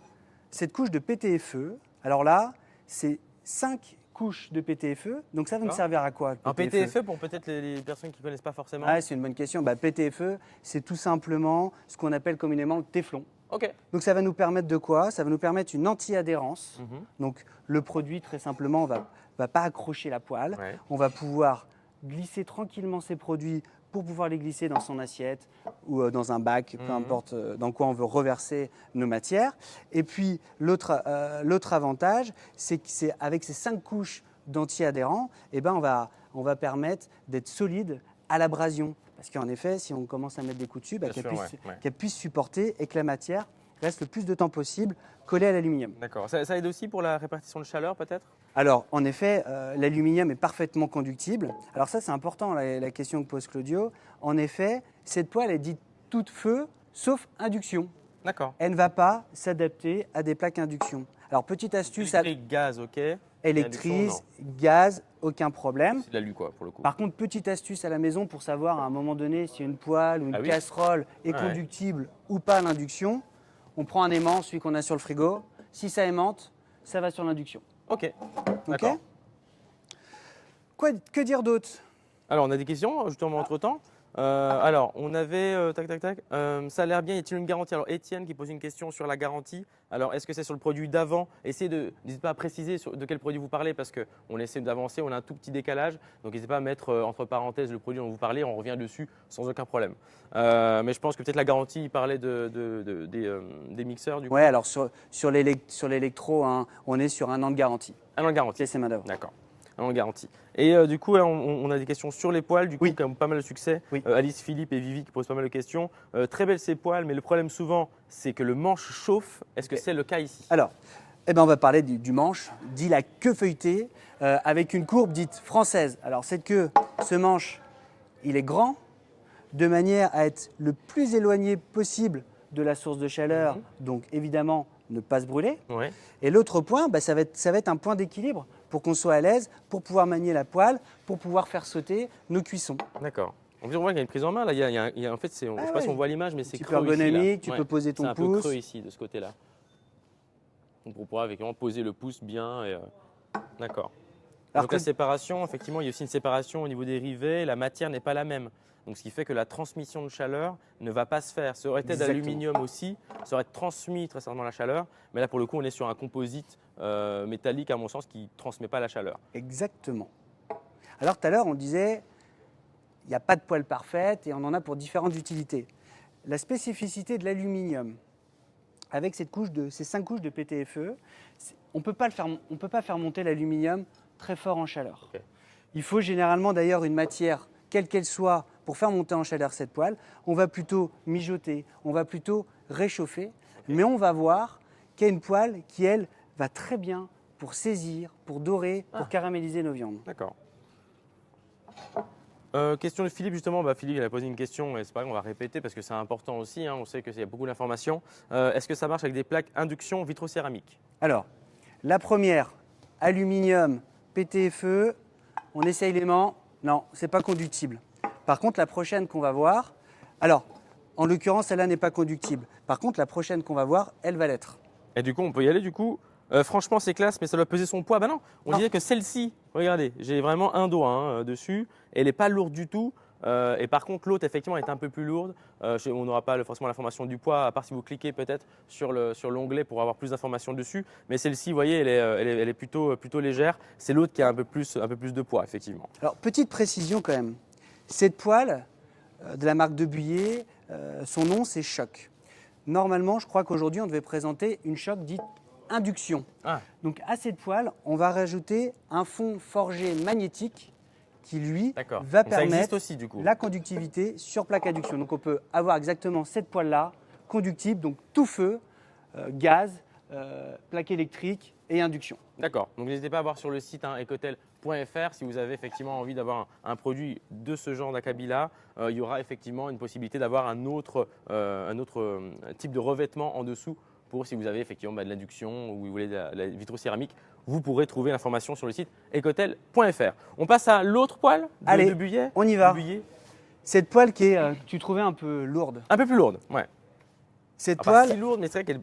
cette couche de PTFE. Alors là, c'est 5 couches de PTFE. Donc ça va nous D'accord. servir à quoi? Un PTFE pour peut-être les personnes qui ne connaissent pas forcément. Ah, c'est une bonne question. PTFE, c'est tout simplement ce qu'on appelle communément le téflon. Ok. Donc ça va nous permettre de quoi? Ça va nous permettre une anti-adhérence. Donc le produit, très simplement, va pas accrocher la poêle. Ouais. On va pouvoir glisser tranquillement ces produits pour pouvoir les glisser dans son assiette ou dans un bac, peu importe dans quoi on veut reverser nos matières. Et puis l'autre avantage, c'est qu'avec ces 5 couches d'anti-adhérents, on va permettre d'être solide à l'abrasion. Parce qu'en effet, si on commence à mettre des coups dessus, qu'elle puisse supporter et que la matière reste le plus de temps possible collée à l'aluminium. D'accord. Ça aide aussi pour la répartition de chaleur, peut-être? Alors, en effet, l'aluminium est parfaitement conductible. Alors ça, c'est important, la question que pose Claudio. En effet, cette poêle est dite toute feu, sauf induction. D'accord. Elle ne va pas s'adapter à des plaques induction. Alors, petite astuce, Électrique, gaz, ok. électrique, Induction, gaz, aucun problème. c'est de l'alu, quoi, pour le coup. Par contre, petite astuce à la maison pour savoir à un moment donné si une poêle ou une Ah oui. casserole est Ouais. conductible ou pas à l'induction. On prend un aimant, celui qu'on a sur le frigo. Si ça aimante, ça va sur l'induction. Ok. Ok. D'accord. Que dire d'autre? Alors, on a des questions, justement, entre-temps. Alors, on avait, ça a l'air bien, y a-t-il une garantie? Alors, Étienne qui pose une question sur la garantie. Alors, est-ce que c'est sur le produit d'avant? N'hésitez pas à préciser de quel produit vous parlez parce qu'on essaie d'avancer, on a un tout petit décalage. Donc, n'hésitez pas à mettre entre parenthèses le produit dont vous parlez, on revient dessus sans aucun problème. Mais je pense que peut-être la garantie, il parlait des mixeurs du coup. Ouais, alors sur l'électro, hein, on est sur 1 an de garantie. Un an de garantie. C'est ses main d'œuvre. D'accord. Un an de garantie. Et du coup, là, on a des questions sur les poêles, du coup, Oui. qui ont pas mal de succès. Oui. Alice, Philippe et Vivi qui posent pas mal de questions. Très belles ces poêles, mais le problème souvent, c'est que le manche chauffe. Est-ce que c'est le cas ici? Alors, on va parler du manche, dit la queue feuilletée, avec une courbe dite française. Alors, cette queue, ce manche, il est grand, de manière à être le plus éloigné possible de la source de chaleur, donc évidemment ne pas se brûler. Ouais. Et l'autre point, ça va être un point d'équilibre pour qu'on soit à l'aise, pour pouvoir manier la poêle, pour pouvoir faire sauter nos cuissons. D'accord. En plus, on voit qu'il y a une prise en main. Là, en fait, je ne sais pas si on voit l'image, mais c'est Petit creux peu ergonomique, ici, là. tu peux poser ton C'est un peu pouce. creux ici, de ce côté-là. Donc, on pourra effectivement poser le pouce bien. D'accord. Alors Donc que- la séparation, effectivement, il y a aussi une séparation au niveau des rivets. La matière n'est pas la même. Donc, ce qui fait que la transmission de chaleur ne va pas se faire. Ça aurait été Exactement. d'aluminium aussi, ça aurait transmis très certainement la chaleur. Mais là, pour le coup, on est sur un composite métallique, à mon sens, qui ne transmet pas la chaleur. Exactement. Alors tout à l'heure, on disait, il n'y a pas de poêle parfaite et on en a pour différentes utilités. La spécificité de l'aluminium, avec ces 5 couches de PTFE, on ne peut pas faire monter l'aluminium très fort en chaleur. Ok. Il faut généralement d'ailleurs une matière, quelle qu'elle soit, pour faire monter en chaleur cette poêle. On va plutôt mijoter, on va plutôt réchauffer, mais on va voir qu'il y a une poêle qui, elle, va très bien pour saisir, pour dorer, pour caraméliser nos viandes. D'accord. Question de Philippe, justement. Philippe il a posé une question, et c'est pareil, on va répéter parce que c'est important aussi. On sait qu'il y a beaucoup d'informations. Est-ce que ça marche avec des plaques induction vitrocéramique? Alors, la première, aluminium, PTFE, on essaye l'aimant. Non, c'est pas conductible. Par contre, la prochaine qu'on va voir, alors, en l'occurrence, celle-là n'est pas conductible. Par contre, la prochaine qu'on va voir, elle va l'être. Et du coup, on peut y aller du coup. Franchement, c'est classe, mais ça doit peser son poids. Non, on Non. disait que celle-ci, regardez, j'ai vraiment un doigt dessus. Elle n'est pas lourde du tout. Et par contre, l'autre, effectivement, est un peu plus lourde. On n'aura pas forcément l'information du poids, à part si vous cliquez peut-être sur l'onglet pour avoir plus d'informations dessus. Mais celle-ci, vous voyez, elle est plutôt légère. C'est l'autre qui a un peu plus de poids, effectivement. Alors, petite précision quand même. Cette poêle de la marque Debuyer, son nom, c'est Choc. Normalement, je crois qu'aujourd'hui, on devait présenter une Choc dite induction. Ah, Donc, à cette poêle, on va rajouter un fond forgé magnétique qui, lui, d'accord. va Donc, ça existe permettre aussi, du coup. la conductivité sur plaque induction. Donc, on peut avoir exactement cette poêle-là, conductible, donc tout feu, gaz, plaque électrique et induction. D'accord. Donc n'hésitez pas à voir sur le site ecotel.fr si vous avez effectivement envie d'avoir un produit de ce genre d'acabit-là. Il y aura effectivement une possibilité d'avoir un autre type de revêtement en dessous pour si vous avez effectivement de l'induction ou vous voulez de la vitrocéramique. Vous pourrez trouver l'information sur le site ecotel.fr. On passe à l'autre poêle Allez, de Buyer. on y va. Buyer. Cette poêle qui est, que tu trouvais un peu lourde. Un peu plus lourde, ouais. Cette Pas poêle, si lourde, mais c'est vrai qu'elle,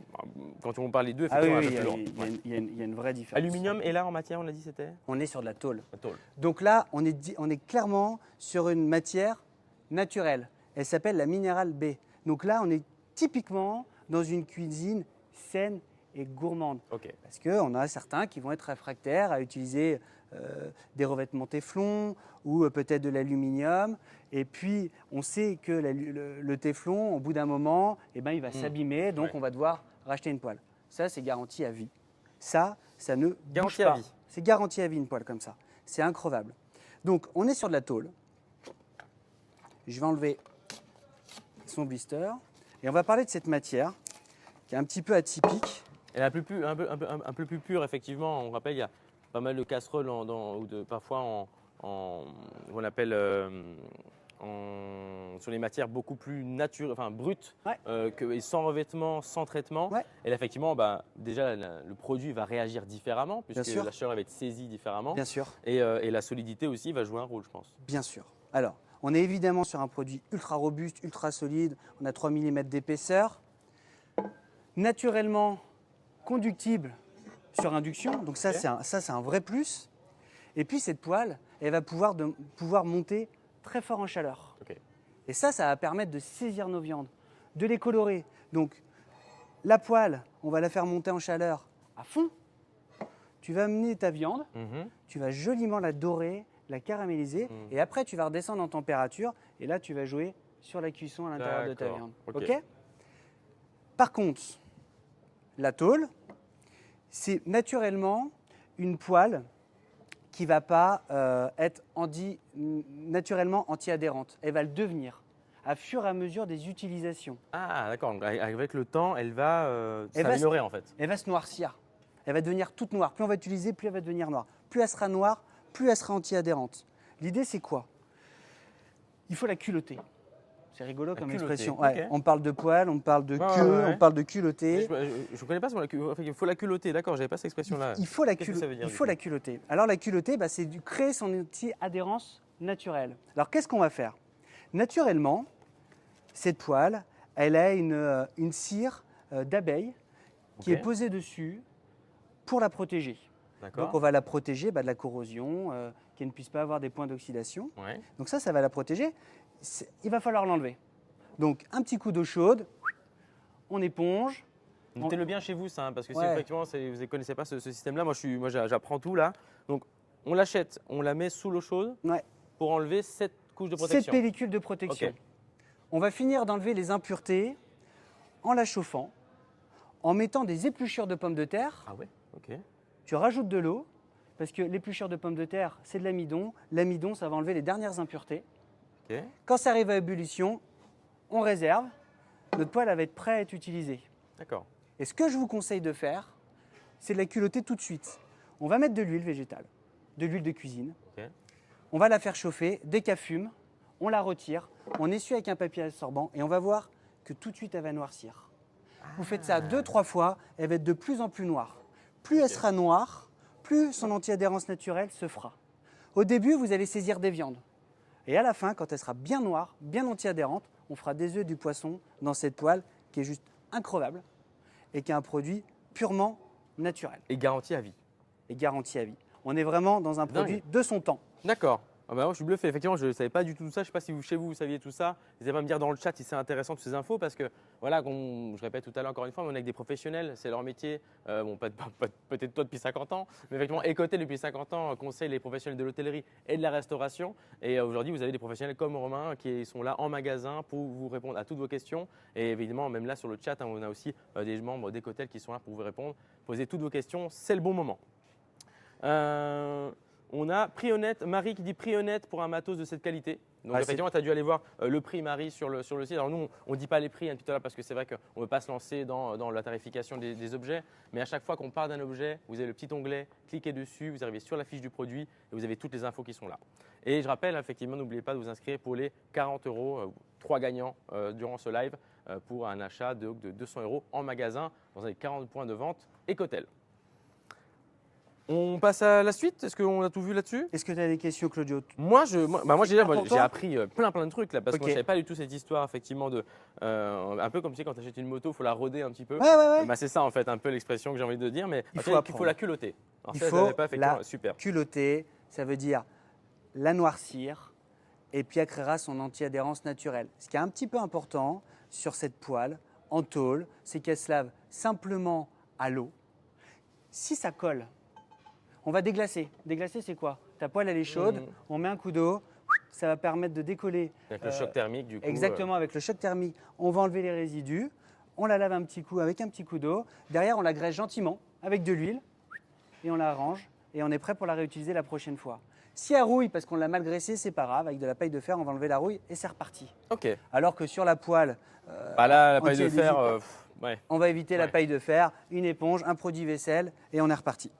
quand on parle les deux, ah oui, effectivement, oui, un peu plus lourde. il y a- Ouais. il y a une- il y a une vraie différence. Aluminium et là en matière, on a dit c'était On est sur de la tôle. la tôle. Donc là, on est clairement sur une matière naturelle. Elle s'appelle la Mineral B. Donc là, on est typiquement dans une cuisine saine et gourmande. Ok. Parce qu'on a certains qui vont être réfractaires à utiliser des revêtements téflon ou peut-être de l'aluminium. Et puis, on sait que le téflon, au bout d'un moment, eh ben, il va s'abîmer, donc Ouais. on va devoir racheter une poêle. Ça, c'est garanti à vie. Ça ne Garanti bouge à pas. vie. C'est garanti à vie, une poêle comme ça. C'est increvable. Donc, on est sur de la tôle. Je vais enlever son blister. Et on va parler de cette matière qui est un petit peu atypique. Elle est un peu plus pure, effectivement. On rappelle, il y a pas mal de casseroles parfois on appelle sur les matières beaucoup plus brutes, Ouais. et sans revêtement, sans traitement. Ouais. Et là, effectivement, déjà, le produit va réagir différemment, puisque sûr. la chaleur va être saisie différemment. Bien sûr. Et la solidité aussi va jouer un rôle, je pense. Bien sûr. Alors, on est évidemment sur un produit ultra robuste, ultra solide. On a 3 mm d'épaisseur. Naturellement conductible sur induction. Donc ça, Ok. c'est un vrai plus. Et puis cette poêle, elle va pouvoir monter très fort en chaleur. Ok. Et ça va permettre de saisir nos viandes, de les colorer. Donc la poêle, on va la faire monter en chaleur à fond. Tu vas amener ta viande, Mhm. tu vas joliment la dorer, la caraméliser, et après tu vas redescendre en température, et là tu vas jouer sur la cuisson à l'intérieur de ta D'accord. viande. Ok. Ok. Par contre, la tôle, c'est naturellement une poêle qui ne va pas être naturellement anti-adhérente. Elle va le devenir à fur et à mesure des utilisations. Ah, d'accord. Donc, avec le temps, elle va Elle va s'améliorer, en fait. Elle va se noircir. Elle va devenir toute noire. Plus on va utiliser, plus elle va devenir noire. Plus elle sera noire, plus elle sera anti-adhérente. L'idée, c'est quoi? Il faut la culotter. C'est rigolo comme culotter, expression. ok. Ouais, on parle de poêle, on parle de Ouais, queue, ouais, ouais. on parle de culotter. Je ne connais pas ce mot, il faut la culotter, d'accord, j'avais pas cette expression-là. Il faut la Qu'est-ce que ça veut dire, il du faut coup la culotter. Alors la culotter, c'est créer son anti-adhérence naturelle. Alors qu'est-ce qu'on va faire? Naturellement, cette poêle, elle a une cire d'abeille qui Ok. est posée dessus pour la protéger. D'accord. Donc on va la protéger de la corrosion, qu'elle ne puisse pas avoir des points d'oxydation. Ouais. Donc ça va la protéger. il va falloir l'enlever. Donc un petit coup d'eau chaude, on éponge. Notez-le bien chez vous, ça, hein, parce que si Ouais. effectivement vous ne connaissez pas ce système-là, moi j'apprends tout là. Donc on l'achète, on la met sous l'eau chaude Ouais. pour enlever cette couche de Cette protection. pellicule de protection. Ok. On va finir d'enlever les impuretés en la chauffant, en mettant des épluchures de pommes de terre. Ah ouais, ok. Tu rajoutes de l'eau, parce que l'épluchure de pommes de terre, c'est de l'amidon. L'amidon, ça va enlever les dernières impuretés. Ok. Quand ça arrive à ébullition, on réserve. Notre poêle va être prêt à être utilisé. D'accord. Et ce que je vous conseille de faire, c'est de la culotter tout de suite. On va mettre de l'huile végétale, de l'huile de cuisine. Ok. On va la faire chauffer. Dès qu'elle fume, on la retire, on essuie avec un papier absorbant et on va voir que tout de suite, elle va noircir. Vous faites ça 2-3 fois, elle va être de plus en plus noire. Plus elle sera noire, plus son anti-adhérence naturelle se fera. Au début, vous allez saisir des viandes. Et à la fin, quand elle sera bien noire, bien anti-adhérente, on fera des œufs, du poisson dans cette poêle qui est juste increvable et qui est un produit purement naturel Et garantie à vie. et garanti à vie. On est vraiment dans un produit de son temps. D'accord. Ah bah moi, je suis bluffé. Effectivement, je ne savais pas du tout ça. Je ne sais pas si chez vous saviez tout ça. N'hésitez pas à me dire dans le chat si c'est intéressant toutes ces infos parce que, voilà, je répète tout à l'heure encore une fois, on est avec des professionnels, c'est leur métier. Bon, peut-être toi depuis 50 ans, mais effectivement, Ecotel depuis 50 ans conseille les professionnels de l'hôtellerie et de la restauration. Et aujourd'hui, vous avez des professionnels comme Romain qui sont là en magasin pour vous répondre à toutes vos questions. Et évidemment, même là sur le chat, hein, on a aussi des membres d'Ecotel qui sont là pour vous répondre. Posez toutes vos questions, c'est le bon moment. On a prix honnête, Marie qui dit prix honnête pour un matos de cette qualité. Donc effectivement, tu as dû aller voir le prix Marie sur le site. Alors nous, on ne dit pas les prix tout à l'heure parce que c'est vrai qu'on ne veut pas se lancer dans la tarification des objets. Mais à chaque fois qu'on parle d'un objet, vous avez le petit onglet, cliquez dessus, vous arrivez sur la fiche du produit et vous avez toutes les infos qui sont là. Et je rappelle, effectivement, n'oubliez pas de vous inscrire pour les 40 €, 3 gagnants durant ce live pour un achat de 200 € en magasin dans les 40 points de vente Ecotel. On passe à la suite. Est-ce qu'on a tout vu là-dessus? Est-ce que tu as des questions, Claudio? Moi, j'ai toi appris plein de trucs là parce que Ok. moi, je savais pas du tout cette histoire effectivement de un peu comme si quand tu achètes une moto, il faut la roder un petit peu. Ouais. Bah, c'est ça en fait un peu l'expression que j'ai envie de dire, mais Il en faut fait, apprendre. faut la culotter. Alors, Il ça, je faut l'avais pas effectivement. la Super. culotter, ça veut dire la noircir et puis elle créera son anti-adhérence naturelle. Ce qui est un petit peu important sur cette poêle en tôle, c'est qu'elle se lave simplement à l'eau. Si ça colle, on va déglacer. Déglacer, c'est quoi? Ta poêle, elle est chaude, on met un coup d'eau, ça va permettre de décoller. Avec le choc thermique du coup. Exactement, avec le choc thermique, on va enlever les résidus, on la lave un petit coup avec un petit coup d'eau. Derrière, on la graisse gentiment avec de l'huile et on la range et on est prêt pour la réutiliser la prochaine fois. Si elle rouille parce qu'on l'a mal graissée, c'est pas grave. Avec de la paille de fer, on va enlever la rouille et c'est reparti. Ok. Alors que sur la poêle, Bah là, la paille de anti-adhésive, fer, ouais. on va éviter la Ouais. paille de fer, une éponge, un produit vaisselle et on est reparti.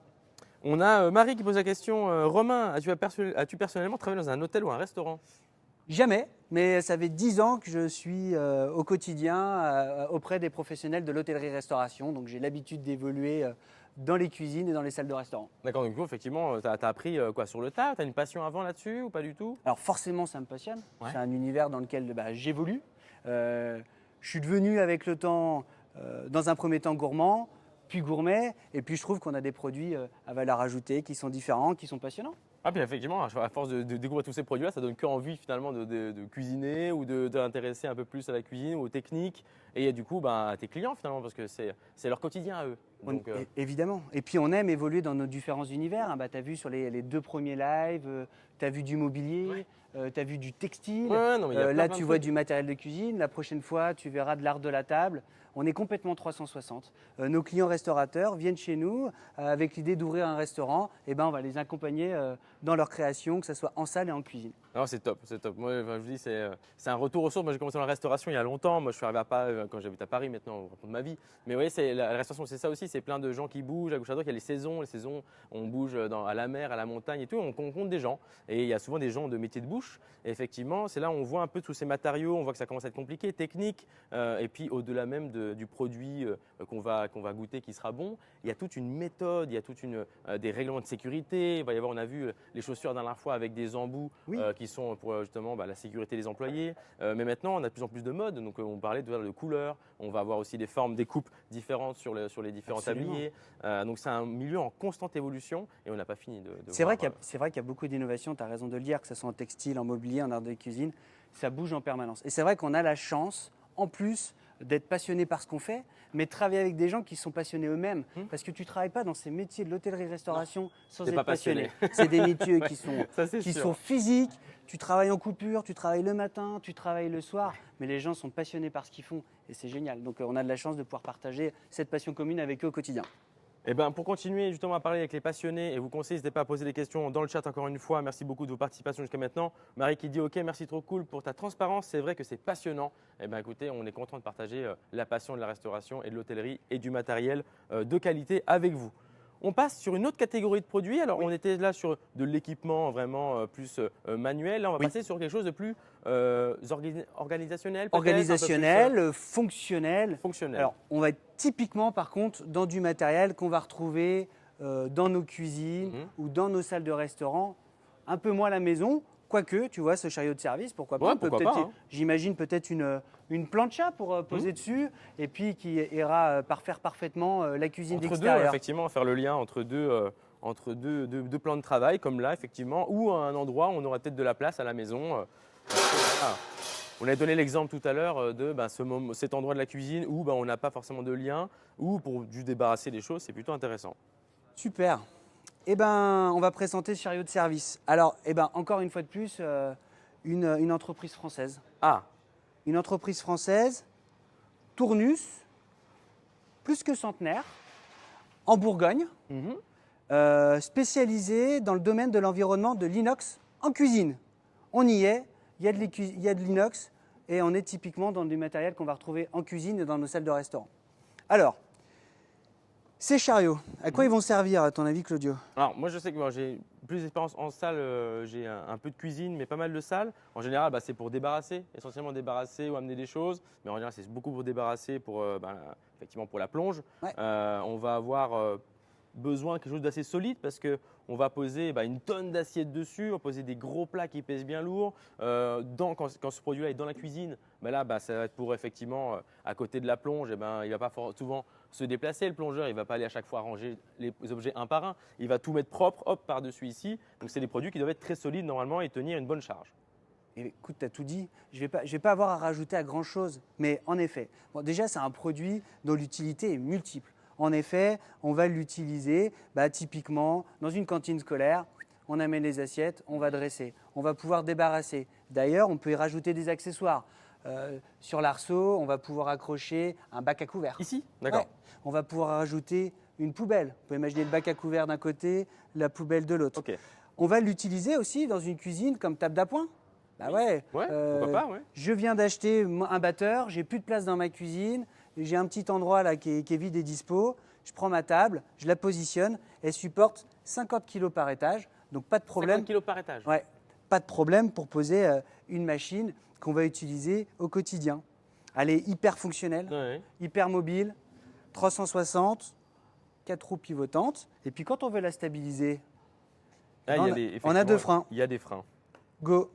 On a Marie qui pose la question. Romain, as-tu personnellement travaillé dans un hôtel ou un restaurant? Jamais, mais ça fait 10 ans que je suis au quotidien auprès des professionnels de l'hôtellerie-restauration. Donc j'ai l'habitude d'évoluer dans les cuisines et dans les salles de restaurant. D'accord, donc du coup, effectivement, tu as appris quoi sur le tas? Tu as une passion avant là-dessus ou pas du tout? Alors forcément, ça me passionne. Ouais. C'est un univers dans lequel j'évolue. Je suis devenu avec le temps, dans un premier temps gourmand, puis gourmet, et puis je trouve qu'on a des produits à valeur ajoutée qui sont différents, qui sont passionnants. Ah, puis effectivement, à force de découvrir tous ces produits-là, ça donne que envie finalement de cuisiner ou d'intéresser un peu plus à la cuisine ou aux techniques et du coup à tes clients finalement parce que c'est leur quotidien à eux. Donc, Évidemment. Et puis on aime évoluer dans nos différents univers. Tu as vu sur les 2 premiers lives, tu as vu du mobilier, tu as vu du textile. Ouais, non, mais il y a Là, plein tu de vois trucs. du matériel de cuisine. La prochaine fois, tu verras de l'art de la table. On est complètement 360. Nos clients restaurateurs viennent chez nous avec l'idée d'ouvrir un restaurant. Et on va les accompagner dans leur création, que ce soit en salle et en cuisine. Non, c'est top, c'est top. Moi, je vous dis, c'est un retour aux sources. Moi, j'ai commencé dans la restauration il y a longtemps. Moi, je suis arrivé à Paris quand j'habite à Paris maintenant, on raconte ma vie. Mais vous voyez, la restauration, c'est ça aussi. C'est plein de gens qui bougent à gauche à droite. Il y a les saisons, on bouge à la mer, à la montagne et tout. On compte des gens. Et il y a souvent des gens de métier de bouche. Et effectivement, c'est là où on voit un peu tous ces matériaux. On voit que ça commence à être compliqué, technique. Et puis, au-delà même du produit qu'on va goûter qui sera bon, il y a toute une méthode, il y a des règlements de sécurité. Il va y avoir, on a vu les chaussures la dernière fois avec des embouts qui sont pour justement la sécurité des employés. Mais maintenant, on a de plus en plus de modes. Donc, on parlait de couleurs. On va avoir aussi des formes, des coupes différentes sur les différents Absolument. tabliers. Donc, c'est un milieu en constante évolution et on n'a pas fini de C'est vrai voir, qu'il y a beaucoup d'innovations, tu as raison de le dire, que ce soit en textile, en mobilier, en art de cuisine. ça bouge en permanence. Et c'est vrai qu'on a la chance, en plus d'être passionné par ce qu'on fait, mais de travailler avec des gens qui sont passionnés eux-mêmes. Parce que tu ne travailles pas dans ces métiers de l'hôtellerie-restauration sans T'es être pas passionné. passionné. C'est des métiers Ouais, qui sont, ça, c'est qui sûr. sont physiques. Tu travailles en coupure, tu travailles le matin, tu travailles le soir, mais les gens sont passionnés par ce qu'ils font et c'est génial. Donc on a de la chance de pouvoir partager cette passion commune avec eux au quotidien. Eh ben, pour continuer justement à parler avec les passionnés et vous conseiller, n'hésitez pas à poser des questions dans le chat encore une fois. Merci beaucoup de vos participations jusqu'à maintenant. Marie qui dit OK, merci trop cool pour ta transparence. C'est vrai que c'est passionnant. Eh ben, écoutez, on est content de partager la passion de la restauration et de l'hôtellerie et du matériel de qualité avec vous. On passe sur une autre catégorie de produits. Alors, on était là sur de l'équipement vraiment plus manuel. Là, on va passer sur quelque chose de plus organisationnel. peut-être, un peu plus, Organisationnel, fonctionnel. fonctionnel. Alors, on va être typiquement, par contre, dans du matériel qu'on va retrouver dans nos cuisines ou dans nos salles de restaurant, un peu moins à la maison. Quoique, tu vois, ce chariot de service, pourquoi pas. Ouais, On peut pourquoi peut-être, pas, hein. J'imagine peut-être une plancha pour poser dessus et puis qui ira faire parfaitement la cuisine Entre deux, d'extérieur. effectivement, faire le lien entre deux plans de travail, comme là, effectivement, ou à un endroit où on aurait peut-être de la place à la maison. Voilà. On a donné l'exemple tout à l'heure de cet endroit de la cuisine où on n'a pas forcément de lien, ou pour juste débarrasser des choses, c'est plutôt intéressant. Super. Eh ben, on va présenter ce chariot de service. Alors, encore une fois de plus, une entreprise française. Ah, Une entreprise française, Tournus, plus que centenaire, en Bourgogne, spécialisée dans le domaine de l'environnement de l'inox en cuisine. On y est, il y a de l'inox et on est typiquement dans du matériel qu'on va retrouver en cuisine et dans nos salles de restaurant. Alors, ces chariots, à quoi ils vont servir à ton avis, Claudio? alors moi je sais que j'ai plus d'expérience en salle, j'ai un peu de cuisine, mais pas mal de salles. En général, c'est pour débarrasser, essentiellement débarrasser ou amener des choses. Mais en général, c'est beaucoup pour débarrasser, effectivement pour la plonge. Ouais. On va avoir besoin de quelque chose d'assez solide parce qu'on va poser une tonne d'assiettes dessus, on va poser des gros plats qui pèsent bien lourd. Quand ce produit-là est dans la cuisine, ça va être pour effectivement, à côté de la plonge, il ne va pas souvent se déplacer le plongeur, il ne va pas aller à chaque fois ranger les objets un par un, il va tout mettre propre, hop, par-dessus ici. Donc c'est des produits qui doivent être très solides normalement et tenir une bonne charge. Et écoute, tu as tout dit. Je vais pas avoir à rajouter à grand-chose. Mais en effet, déjà, c'est un produit dont l'utilité est multiple. En effet, on va l'utiliser typiquement dans une cantine scolaire. On amène les assiettes, on va dresser. On va pouvoir débarrasser. D'ailleurs, on peut y rajouter des accessoires. Sur l'arceau, on va pouvoir accrocher un bac à couverts. Ici, d'accord. Ouais. On va pouvoir rajouter une poubelle. On peut imaginer le bac à couverts d'un côté, la poubelle de l'autre. Ok. On va l'utiliser aussi dans une cuisine comme table d'appoint. Ouais, pourquoi pas, ouais. Je viens d'acheter un batteur, j'ai plus de place dans ma cuisine, j'ai un petit endroit là qui est vide et dispo. Je prends ma table, je la positionne, elle supporte 50 kg par étage, donc pas de problème. 50 kg par étage. Ouais, pas de problème pour poser une machine qu'on va utiliser au quotidien. Elle est hyper fonctionnelle, Ouais. hyper mobile, 360, 4 roues pivotantes. Et puis quand on veut la stabiliser, Ah, on a effectivement, deux freins. Il y a des freins. Go.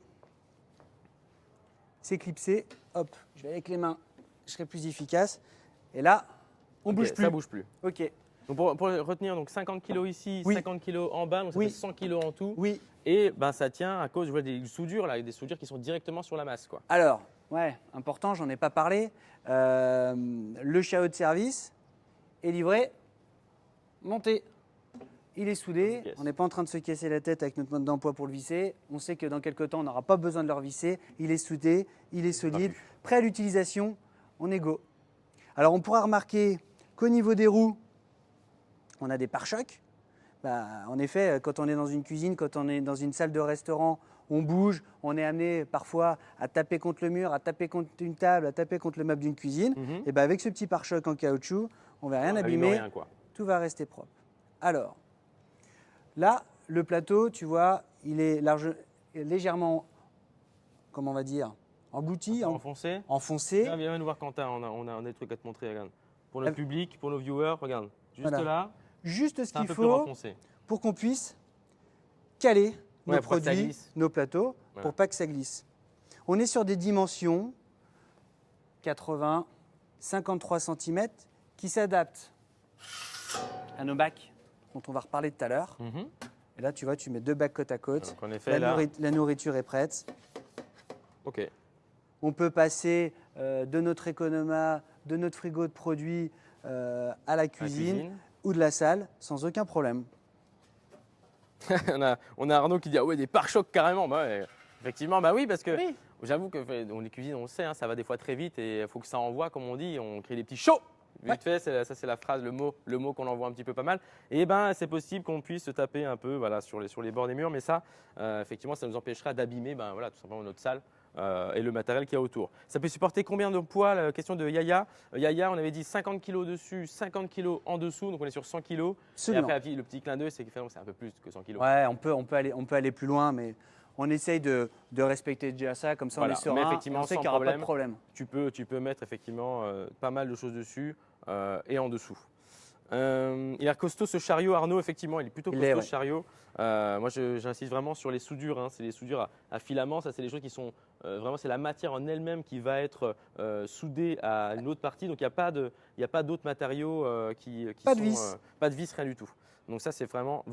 C'est clipsé. Hop, je vais avec les mains, je serai plus efficace. Et là, on Ok, bouge plus. Ça bouge plus. Ok. Donc pour retenir 50 kg ici, Oui. 50 kg en bas, donc ça Oui. fait 100 kg en tout. Oui. Et ça tient à cause, je vois des soudures là, des soudures qui sont directement sur la masse, quoi. Alors, important, j'en ai pas parlé. Le chariot de service est livré, monté. Il est soudé. Yes. On n'est pas en train de se casser la tête avec notre mode d'emploi pour le visser. On sait que dans quelques temps, on n'aura pas besoin de le revisser. Il est soudé, il est solide. Prêt à l'utilisation, on est go. Alors, on pourra remarquer qu'au niveau des roues, on a des pare-chocs. En effet, quand on est dans une cuisine, quand on est dans une salle de restaurant, on bouge, on est amené parfois à taper contre le mur, à taper contre une table, à taper contre le meuble d'une cuisine. Et avec ce petit pare-choc en caoutchouc, on ne va rien abîmer, Rien, quoi. tout va rester propre. Alors, là, le plateau, tu vois, il est légèrement, comment on va dire, englouti, Enfoncé. enfoncé. Viens nous voir Quentin, on a des trucs à te montrer, regarde. Pour notre public, pour nos viewers, regarde. Juste Voilà. là, Juste ce c'est un qu'il peu plus faut renfoncé. pour qu'on puisse caler nos Ouais, pour pas que ça produits, glisse. nos plateaux, Voilà. pour pas que ça glisse. On est sur des dimensions 80, 53 cm qui s'adaptent à nos bacs dont on va reparler tout à l'heure. Et là, tu vois, tu mets deux bacs côte à côte. Donc en effet, là, La nourriture est prête. ok. on peut passer de notre Economa, de notre frigo de produits à la cuisine ou de la salle sans aucun problème. on a Arnaud qui dit ah ouais, des pare-chocs carrément. Bah ouais, effectivement, bah oui, parce que Oui. j'avoue que les cuisines, on le sait, hein, ça va des fois très vite et il faut que ça envoie, comme on dit, on crée des petits shows. Vite fait, ça c'est la phrase, le mot qu'on envoie un petit peu pas mal. Et ben c'est possible qu'on puisse se taper un peu voilà, sur les bords des murs, mais ça, effectivement, ça nous empêchera d'abîmer voilà, tout simplement notre salle et le matériel qu'il y a autour. Ça peut supporter combien de poids? La question de Yaya. Yaya, on avait dit 50 kg dessus, 50 kg en dessous, donc on est sur 100 kg. Et après, le petit clin d'œil, c'est que c'est un peu plus que 100 kg. Ouais, on peut aller plus loin, mais on essaye de respecter déjà ça, comme ça Voilà. on est serein, Mais effectivement, on sait sans qu'il n'y aura pas de problème. Tu peux mettre effectivement pas mal de choses dessus et en dessous. Il a costaud ce chariot, Arnaud, effectivement, il est plutôt costaud ce chariot. Moi, j'insiste vraiment sur les soudures. Hein. C'est les soudures à filament. Ça, c'est les choses qui sont vraiment, c'est la matière en elle-même qui va être soudée à une autre partie. Donc, il n'y a pas d'autres matériaux qui pas sont. De vis. Pas de vis, rien du tout. Donc, ça, c'est vraiment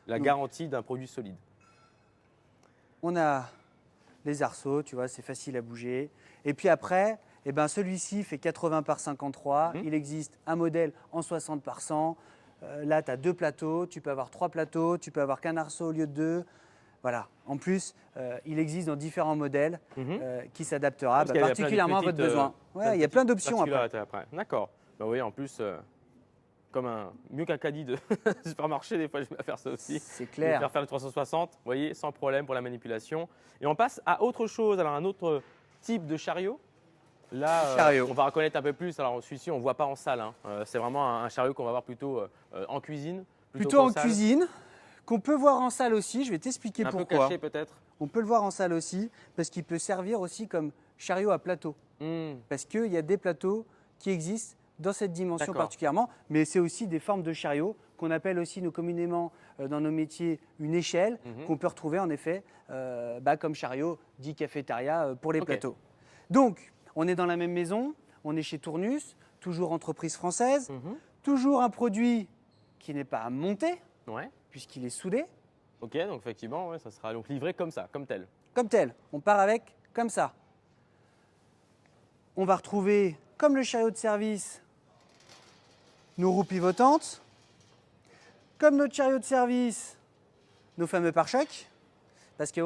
la garantie d'un produit solide. On a les arceaux, tu vois, c'est facile à bouger. Et puis après, eh ben, celui-ci fait 80 par 53. Il existe un modèle en 60 par 100. Là, tu as 2 plateaux. Tu peux avoir 3 plateaux. Tu peux avoir qu'un arceau au lieu de 2. Voilà. En plus, il existe dans différents modèles qui s'adaptera particulièrement à votre besoin. Ouais, il y a plein d'options après. D'accord. Bah oui, en plus, mieux qu'un caddie de supermarché, des fois je vais faire ça aussi. C'est clair. Faire le 360, vous voyez, sans problème pour la manipulation. Et on passe à autre chose, alors un autre type de chariot. Là, on va reconnaître un peu plus. Alors celui-ci, on ne voit pas en salle. Hein. C'est vraiment un chariot qu'on va voir plutôt en cuisine. Plutôt en cuisine, qu'on peut voir en salle aussi. Je vais t'expliquer pourquoi. Un peu caché peut-être. On peut le voir en salle aussi, parce qu'il peut servir aussi comme chariot à plateau. Parce qu'il y a des plateaux qui existent dans cette dimension particulièrement, mais c'est aussi des formes de chariots qu'on appelle aussi nous communément dans nos métiers une échelle, qu'on peut retrouver en effet comme chariot dit cafétéria pour les plateaux. Donc, on est dans la même maison, on est chez Tournus, toujours entreprise française, toujours un produit qui n'est pas à monter, puisqu'il est soudé. Ok, donc effectivement, ça sera donc livré comme ça, comme tel. Comme tel, on part avec comme ça. On va retrouver, comme le chariot de service, nos roues pivotantes, comme notre chariot de service, nos fameux pare-chocs. Parce que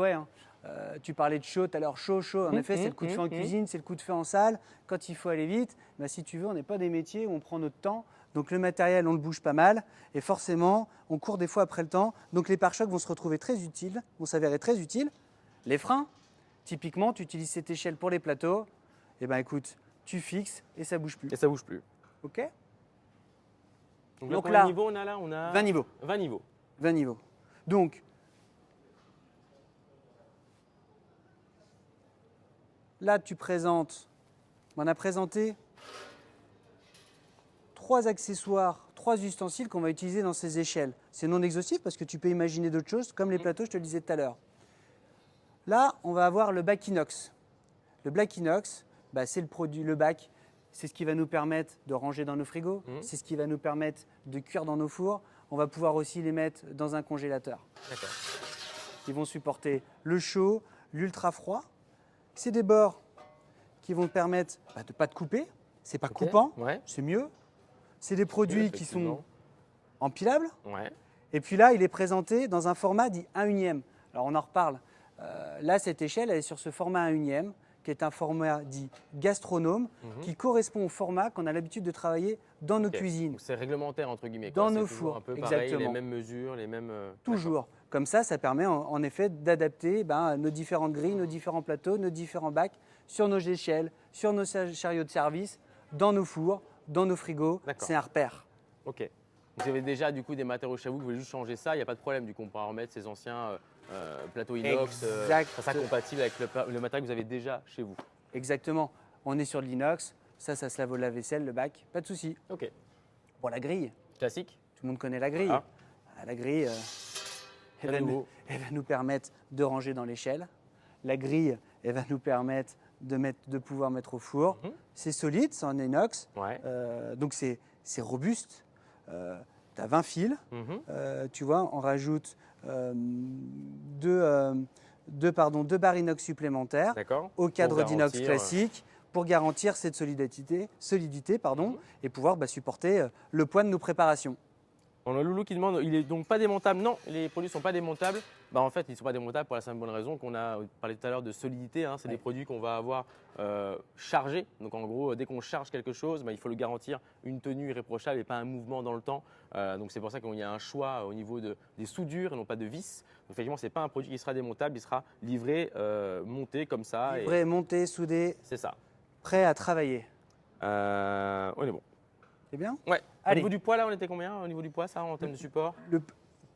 tu parlais de chaud tout à l'heure, chaud. En effet, c'est le coup de feu en cuisine, c'est le coup de feu en salle. Quand il faut aller vite, si tu veux, on n'est pas des métiers où on prend notre temps. Donc le matériel, on le bouge pas mal. Et forcément, on court des fois après le temps. Donc les pare-chocs vont se retrouver très utiles, vont s'avérer très utiles. Les freins, typiquement, tu utilises cette échelle pour les plateaux. Eh bien écoute, tu fixes et ça bouge plus. Et ça bouge plus. Ok. Donc là, on a 20 niveaux. 20 niveaux. 20 niveaux. Donc, là, on a présenté 3 accessoires, 3 ustensiles qu'on va utiliser dans ces échelles. C'est non exhaustif parce que tu peux imaginer d'autres choses, comme les plateaux, je te le disais tout à l'heure. Là, on va avoir le bac inox. Le bac inox, c'est le produit, le bac, c'est ce qui va nous permettre de ranger dans nos frigos, c'est ce qui va nous permettre de cuire dans nos fours. On va pouvoir aussi les mettre dans un congélateur. D'accord. Ils vont supporter le chaud, l'ultra froid. C'est des bords qui vont te permettre de ne pas te couper. C'est pas coupant, c'est mieux. C'est des produits qui sont empilables. Et puis là, il est présenté dans un format dit 1/1. Alors on en reparle. Là, cette échelle, elle est sur ce format 1/1, qui est un format dit gastronome, qui correspond au format qu'on a l'habitude de travailler dans nos cuisines. C'est réglementaire, entre guillemets. Dans nos fours, un peu pareil, les mêmes mesures, les mêmes… Toujours. Comme ça permet en effet d'adapter nos différentes grilles, nos différents plateaux, nos différents bacs sur nos échelles, sur nos chariots de service, dans nos fours, dans nos frigos. C'est un repère. Ok. Vous avez déjà du coup des matériaux chez vous, vous voulez juste changer ça, il n'y a pas de problème. Du coup, on pourra remettre ces anciens plateaux inox, ça sera compatible avec le matériel que vous avez déjà chez vous. Exactement. On est sur de l'inox, ça se lave au lave-vaisselle, le bac, pas de souci. Ok. Pour la grille. Classique. Tout le monde connaît la grille. La grille, elle va nous permettre de ranger dans l'échelle. La grille, elle va nous permettre de pouvoir mettre au four. C'est solide, c'est en inox. Donc c'est robuste. Tu as 20 fils. Tu vois, on rajoute deux deux barres inox supplémentaires D'accord. au cadre Pour d'inox garantir, classique pour garantir cette solidité et pouvoir supporter le poids de nos préparations. On a Loulou qui demande, il est donc pas démontable? Non, les produits ne sont pas démontables. Bah, en fait, ils ne sont pas démontables pour la simple bonne raison qu'on a parlé tout à l'heure de solidité. Hein. C'est des produits qu'on va avoir chargés. Donc en gros, dès qu'on charge quelque chose, bah, il faut le garantir une tenue irréprochable et pas un mouvement dans le temps. Donc c'est pour ça qu'il y a un choix au niveau des soudures et non pas de vis. Donc, effectivement, ce n'est pas un produit qui sera démontable, il sera livré, monté comme ça. Livré, monté, soudé, c'est ça. prêt à travailler. On est bon. C'est bien? Ouais. Au Allez. niveau du poids, là, on était combien? Au niveau du poids, ça, en termes de support?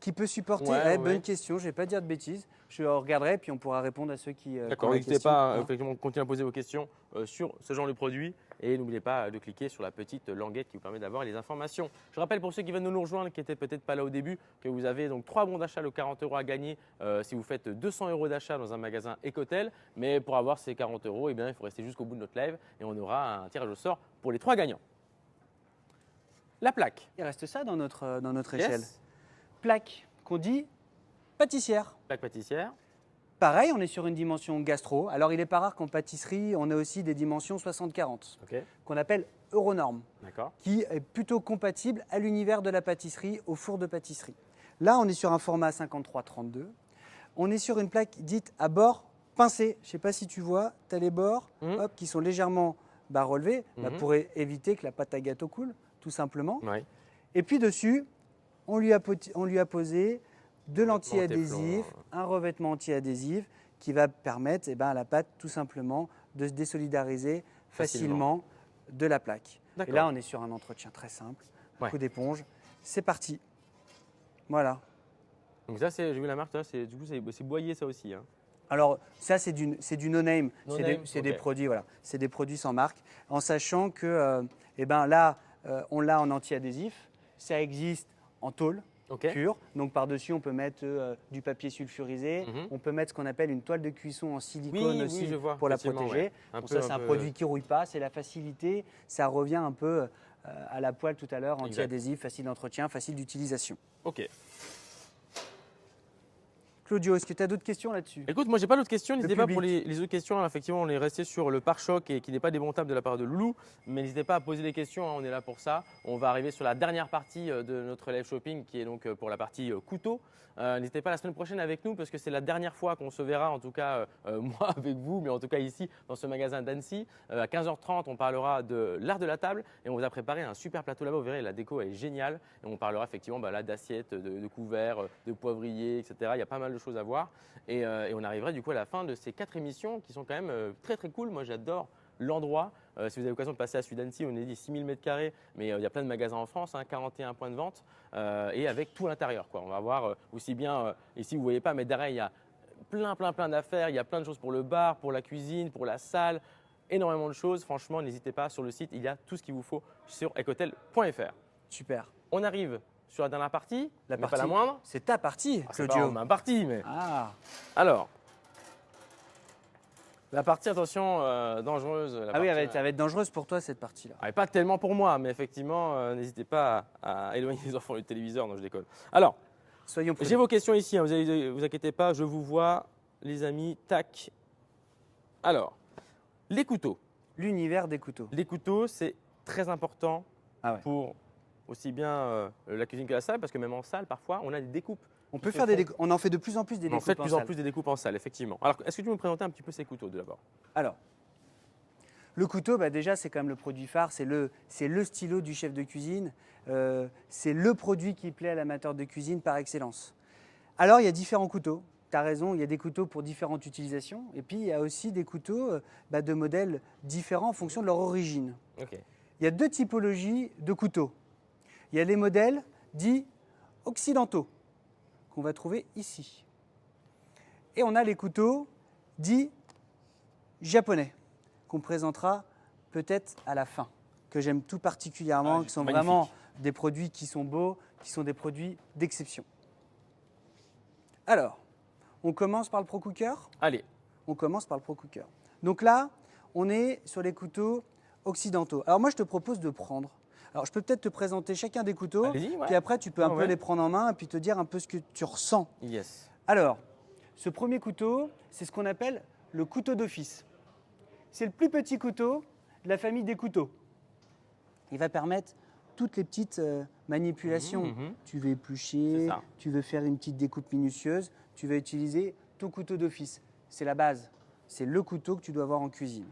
Qui peut supporter? Ouais. Bonne question, je ne vais pas dire de bêtises. Je regarderai puis on pourra répondre à ceux qui. D'accord, qui ont la n'hésitez question. pas effectivement, continuer à poser vos questions sur ce genre de produit et n'oubliez pas de cliquer sur la petite languette qui vous permet d'avoir les informations. Je rappelle pour ceux qui viennent de nous rejoindre, qui n'étaient peut-être pas là au début, que vous avez donc 3 bons d'achat de 40 € à gagner si vous faites 200 € d'achat dans un magasin Ecotel. Mais pour avoir ces 40 €, eh bien, il faut rester jusqu'au bout de notre live et on aura un tirage au sort pour les 3 gagnants. La plaque. Il reste ça dans notre Yes. échelle. Plaque qu'on dit pâtissière. Plaque pâtissière. Pareil, on est sur une dimension gastro. Alors, il n'est pas rare qu'en pâtisserie, on a aussi des dimensions 60-40, Ok, qu'on appelle Euronorme, d'accord. qui est plutôt compatible à l'univers de la pâtisserie, au four de pâtisserie. Là, on est sur un format 53-32. On est sur une plaque dite à bord pincé. Je ne sais pas si tu vois, tu as les bords hop, qui sont légèrement relevés pour éviter que la pâte à gâteau coule, tout simplement. Ouais. Et puis dessus, on lui a posé de l'anti-adhésif, Téflon. un revêtement anti-adhésif qui va permettre à la pâte tout simplement de se désolidariser facilement de la plaque. Et D'accord. là, on est sur un entretien très simple, un Ouais. coup d'éponge, c'est parti. Voilà. Donc ça, j'ai vu la marque, là, du coup, c'est Boyer ça aussi. Hein. Alors ça, c'est du no-name, No c'est name, des ok. produits, voilà, c'est des produits sans marque, en sachant que là, on l'a en anti-adhésif, ça existe en tôle. Ok. Pure. Donc par-dessus, on peut mettre du papier sulfurisé. On peut mettre ce qu'on appelle une toile de cuisson en silicone Oui, aussi je vois, pour la effectivement, protéger. ouais. Un Bon, peu, ça, c'est un un peu- produit qui ne rouille pas, c'est la facilité. Ça revient un peu à la poêle tout à l'heure, anti-adhésif, facile d'entretien, facile d'utilisation. Ok. Claudio, est-ce que tu as d'autres questions là-dessus? Écoute, moi j'ai pas d'autres questions. N'hésitez pas public. pour les autres questions. Hein. Effectivement, on est resté sur le pare-choc et qui n'est pas démontable de la part de Loulou. Mais n'hésitez pas à poser des questions. Hein. On est là pour ça. On va arriver sur la dernière partie de notre live shopping qui est donc pour la partie couteau. N'hésitez pas la semaine prochaine avec nous parce que c'est la dernière fois qu'on se verra, en tout cas moi avec vous, mais en tout cas ici dans ce magasin d'Annecy. À 15h30, on parlera de l'art de la table et on vous a préparé un super plateau là-bas. Vous verrez, la déco est géniale et on parlera effectivement là d'assiettes, de couverts, de poivriers, etc. Il y a pas mal de choses à voir. Et on arriverait du coup à la fin de ces 4 émissions qui sont quand même très très cool. Moi j'adore l'endroit. Si vous avez l'occasion de passer à Sud-Annecy, on est dit 6000 m², mais il y a plein de magasins en France, 41 points de vente et avec tout l'intérieur. On va voir aussi bien, ici vous ne voyez pas, mais derrière il y a plein d'affaires. Il y a plein de choses pour le bar, pour la cuisine, pour la salle, énormément de choses. Franchement, n'hésitez pas, sur le site, il y a tout ce qu'il vous faut sur ecotel.fr. Super. On arrive sur la dernière partie, La mais pas la moindre. C'est ta partie, C'est pas Claudio. ma partie, mais… Ah, Alors, la partie, attention, dangereuse. ah oui, ça va être dangereuse pour toi cette partie-là. Ah, et pas tellement pour moi, mais effectivement, n'hésitez pas à éloigner les enfants du téléviseur, non je déconne. Alors, Soyons j'ai prudents. vos questions ici, hein, vous inquiétez pas, je vous vois, les amis, tac. Alors, les couteaux. L'univers des couteaux. Les couteaux, c'est très important Ah ouais. pour aussi bien la cuisine que la salle, parce que même en salle, parfois, on a des découpes. On qui peut se faire font. on en fait de plus en plus des On en découpes fait de plus en salle. plus des découpes en salle, effectivement. Alors, est-ce que tu peux me présenter un petit peu ces couteaux d'abord? Alors, le couteau, déjà, c'est quand même le produit phare, c'est le stylo du chef de cuisine, c'est le produit qui plaît à l'amateur de cuisine par excellence. Alors, il y a différents couteaux, tu as raison, il y a des couteaux pour différentes utilisations, et puis il y a aussi des couteaux de modèles différents en fonction de leur origine. Ok. Il y a 2 typologies de couteaux. Il y a les modèles dits occidentaux, qu'on va trouver ici. Et on a les couteaux dits japonais, qu'on présentera peut-être à la fin, que j'aime tout particulièrement, Ah, qui sont magnifique. vraiment des produits qui sont beaux, qui sont des produits d'exception. Alors, on commence par le Pro Cooker. Allez, On commence par le Pro Cooker. Donc là, on est sur les couteaux occidentaux. Alors moi, je te propose de prendre. Alors, je peux peut-être te présenter chacun des couteaux, Allez-y, ouais. puis après, tu peux un Ah peu ouais. les prendre en main et puis te dire un peu ce que tu ressens. yes. Alors, Ce premier couteau, c'est ce qu'on appelle le couteau d'office. C'est le plus petit couteau de la famille des couteaux. Il va permettre toutes les petites manipulations. Tu veux éplucher, tu veux faire une petite découpe minutieuse, tu vas utiliser ton couteau d'office. C'est la base. C'est le couteau que tu dois avoir en cuisine.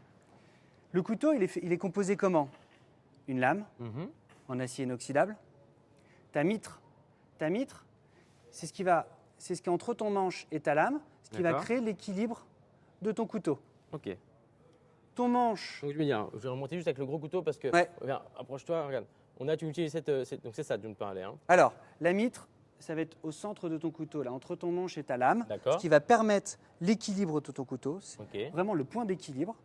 Le couteau, il est composé comment? Une lame en acier inoxydable. Ta mitre, c'est ce qui est entre ton manche et ta lame, ce qui va créer l'équilibre de ton couteau. Ok. Ton manche. Donc je vais remonter juste avec le gros couteau parce que. Regarde, approche-toi, regarde. tu utilises donc c'est ça dont tu me parlais. Hein. Alors, la mitre, ça va être au centre de ton couteau, là, entre ton manche et ta lame, ce qui va permettre l'équilibre de ton couteau. C'est vraiment le point d'équilibre.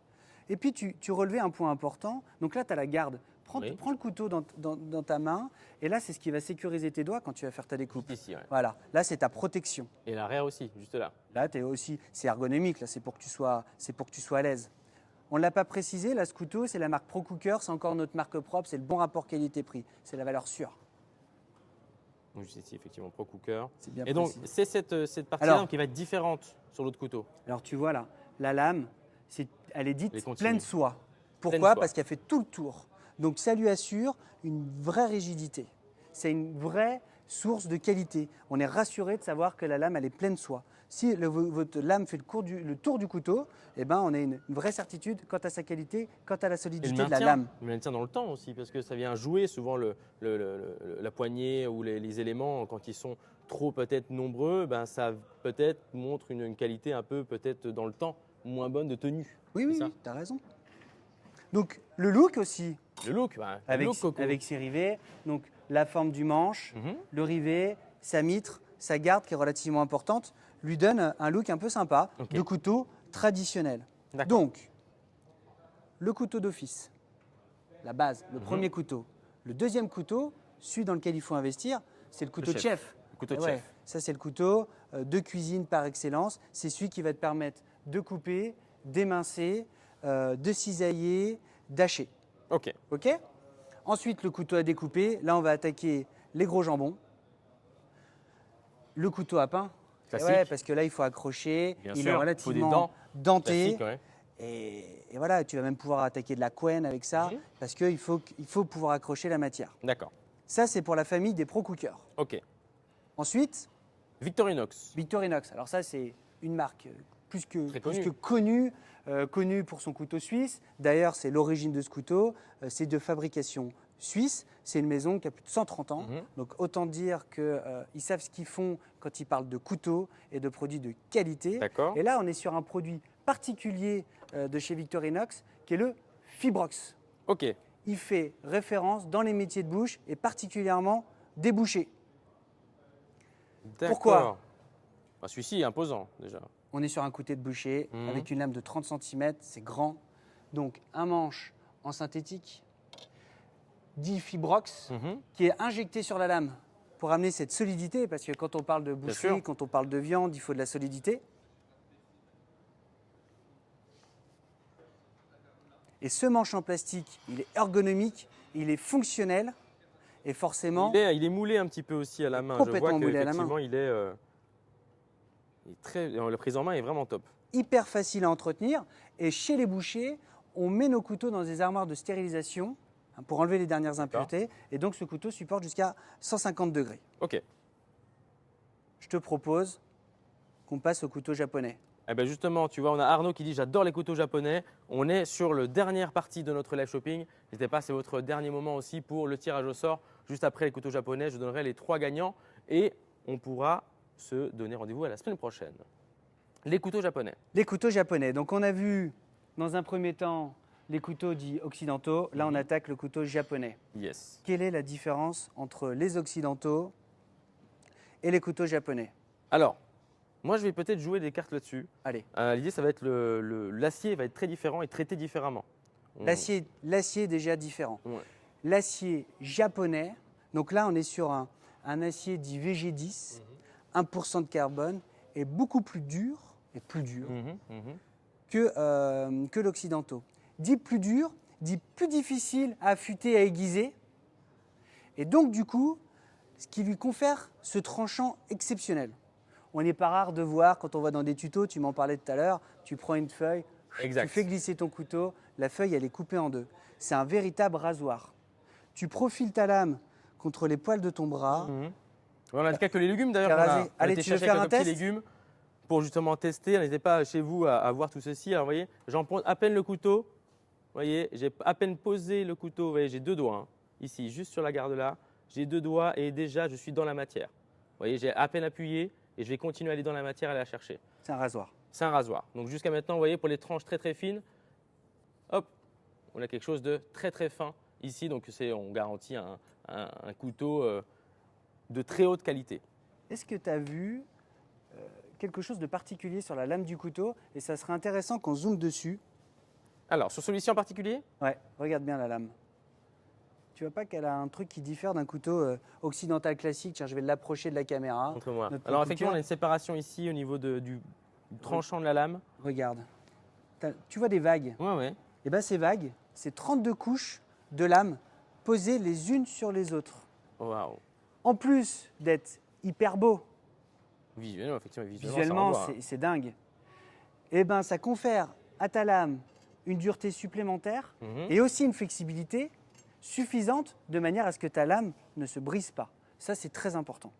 Et puis, tu relevais un point important. Donc là, tu as la garde. Prends le couteau dans ta main. Et là, c'est ce qui va sécuriser tes doigts quand tu vas faire ta découpe. Ici, Voilà. Là, c'est ta protection. Et l'arrière aussi, juste là. Là, c'est ergonomique. Là, c'est pour que tu sois à l'aise. On ne l'a pas précisé, là, ce couteau, c'est la marque ProCooker. C'est encore notre marque propre. C'est le bon rapport qualité-prix. C'est la valeur sûre. Donc, juste ici, effectivement, ProCooker. C'est bien Et donc, précisé. c'est cette partie-là qui va être différente sur l'autre couteau. Alors, tu vois là, la lame, elle est dite pleine soie. Pourquoi? Pleine soie. Parce qu'elle fait tout le tour. Donc, ça lui assure une vraie rigidité. C'est une vraie source de qualité. On est rassuré de savoir que la lame, elle est pleine soie. Si votre lame fait le tour du couteau, eh ben, on a une vraie certitude quant à sa qualité, quant à la solidité de la lame. Il maintient dans le temps aussi, parce que ça vient jouer souvent la poignée ou les éléments quand ils sont trop peut-être nombreux, ben, ça peut-être montre une qualité un peu peut-être dans le temps moins bonne de tenue. Oui, tu as raison. Donc le look aussi. Le look, avec ses rivets, donc la forme du manche, le rivet, sa mitre, sa garde qui est relativement importante, lui donne un look un peu sympa de couteau traditionnel. Donc, le couteau d'office, la base, le premier couteau. Le deuxième couteau, celui dans lequel il faut investir, c'est le couteau de chef. Le couteau de chef. Ça, c'est le couteau de cuisine par excellence. C'est celui qui va te permettre de couper, d'émincer, de cisailler, d'hacher. Ok. Ensuite, le couteau à découper. Là, on va attaquer les gros jambons. Le couteau à pain. Classique. Parce que là, il faut accrocher. Il est relativement denté. Classique, et voilà, tu vas même pouvoir attaquer de la couenne avec ça, parce qu'il faut pouvoir accrocher la matière. D'accord. Ça, c'est pour la famille des ProCooker. Ok. Ensuite, Victorinox. Victorinox. Alors ça, c'est une marque plus que connue pour son couteau suisse. D'ailleurs, c'est l'origine de ce couteau. C'est de fabrication suisse. C'est une maison qui a plus de 130 ans. Donc autant dire qu'ils savent ce qu'ils font quand ils parlent de couteaux et de produits de qualité. Et là, on est sur un produit particulier de chez Victorinox qui est le Fibrox. Ok. Il fait référence dans les métiers de bouche et particulièrement des bouchers. Pourquoi? Celui-ci est imposant déjà. On est sur un couteau de boucher avec une lame de 30 cm, c'est grand. Donc un manche en synthétique, dit Fibrox, qui est injecté sur la lame pour amener cette solidité, parce que quand on parle de boucherie, quand on parle de viande, il faut de la solidité. Et ce manche en plastique, il est ergonomique, il est fonctionnel, et forcément... Il est moulé un petit peu aussi à la main. Complètement moulé à la main. Il est très... La prise en main est vraiment top. Hyper facile à entretenir. Et chez les bouchers, on met nos couteaux dans des armoires de stérilisation pour enlever les dernières impuretés. Et donc, ce couteau supporte jusqu'à 150 degrés. Ok. Je te propose qu'on passe au couteau japonais. Eh ben justement, tu vois, on a Arnaud qui dit « J'adore les couteaux japonais ». On est sur la dernière partie de notre live shopping. N'hésitez pas, c'est votre dernier moment aussi pour le tirage au sort. Juste après les couteaux japonais, je donnerai les 3 gagnants et on pourra se donner rendez-vous à la semaine prochaine. Les couteaux japonais. Les couteaux japonais. Donc, on a vu dans un premier temps les couteaux dits occidentaux. Là, on attaque le couteau japonais. Yes. Quelle est la différence entre les occidentaux et les couteaux japonais? Alors, moi, je vais peut-être jouer des cartes là-dessus. Allez. L'idée, ça va être l'acier va être très différent et traité différemment. L'acier est déjà différent. Ouais. L'acier japonais, donc là, on est sur un acier dit VG10, 1% de carbone, est beaucoup plus dur, que l'occidentaux. Dit plus dur, dit plus difficile à affûter, à aiguiser. Et donc, du coup, ce qui lui confère ce tranchant exceptionnel. on n'est pas rare de voir, quand on va dans des tutos, tu m'en parlais tout à l'heure, tu prends une feuille, Exact. tu fais glisser ton couteau, la feuille elle est coupée en deux. C'est un véritable rasoir. Tu profiles ta lame contre les poils de ton bras. On a quelques légumes d'ailleurs. T'as On a, rasé. on a Allez, été tu veux chercher faire un quelques petits test légumes pour justement tester. N'hésitez pas chez vous à voir tout ceci. Alors, vous voyez, j'empointe à peine le couteau. Vous voyez, j'ai à peine posé le couteau. Vous voyez, j'ai 2 doigts. Hein, ici, juste sur la garde là. J'ai 2 doigts et déjà, je suis dans la matière. Vous voyez, j'ai à peine appuyé et je vais continuer à aller dans la matière et à la chercher. C'est un rasoir. C'est un rasoir. Donc, jusqu'à maintenant, vous voyez, pour les tranches très très fines, hop, on a quelque chose de très très fin ici. Donc, on garantit un couteau de très haute qualité. Est-ce que tu as vu quelque chose de particulier sur la lame du couteau? Et ça serait intéressant qu'on zoome dessus. Alors, sur celui-ci en particulier? Ouais, regarde bien la lame. Tu vois pas qu'elle a un truc qui diffère d'un couteau occidental classique? Tiens, je vais l'approcher de la caméra. Montre-moi. Notre Alors, couteau. effectivement, on a une séparation ici au niveau du tranchant de la lame. Regarde. Tu vois des vagues? Ouais, ouais. Et bien ces vagues, c'est 32 couches de lames posées les unes sur les autres. Waouh. En plus d'être hyper beau, Visuellement, effectivement, visuellement, ça renvoie, hein. c'est dingue. Et ben ça confère à ta lame une dureté supplémentaire Mhm. et aussi une flexibilité suffisante de manière à ce que ta lame ne se brise pas. Ça, c'est très important.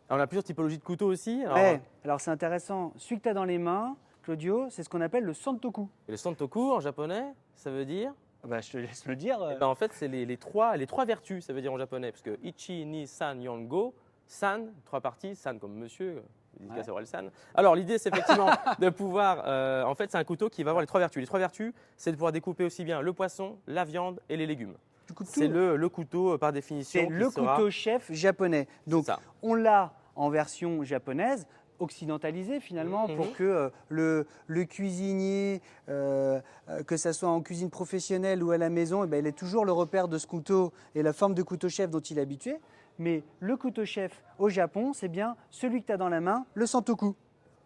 Alors, on a plusieurs typologies de couteaux aussi. Alors, Ouais, alors c'est intéressant. Celui que tu as dans les mains, Claudio, c'est ce qu'on appelle le santoku. et le santoku en japonais, ça veut dire Bah, je te laisse le dire. Eh ben, en fait, c'est les trois vertus, ça veut dire en japonais. Parce que ichi, ni, san, yongo, san, 3 parties, san comme monsieur, dédicace à Orelsan. Alors, l'idée, c'est effectivement de pouvoir. En fait, c'est un couteau qui va avoir les 3 vertus. Les 3 vertus, c'est de pouvoir découper aussi bien le poisson, la viande et les légumes. Du coup, C'est le couteau, par définition. C'est qui le sera- couteau chef japonais. Donc, ça. on l'a en version japonaise, occidentalisée finalement, Mhm. pour que le cuisinier, que ce soit en cuisine professionnelle ou à la maison, eh ben, il ait toujours le repère de ce couteau et la forme de couteau chef dont il est habitué. Mais le couteau chef au Japon, c'est bien celui que tu as dans la main, le santoku.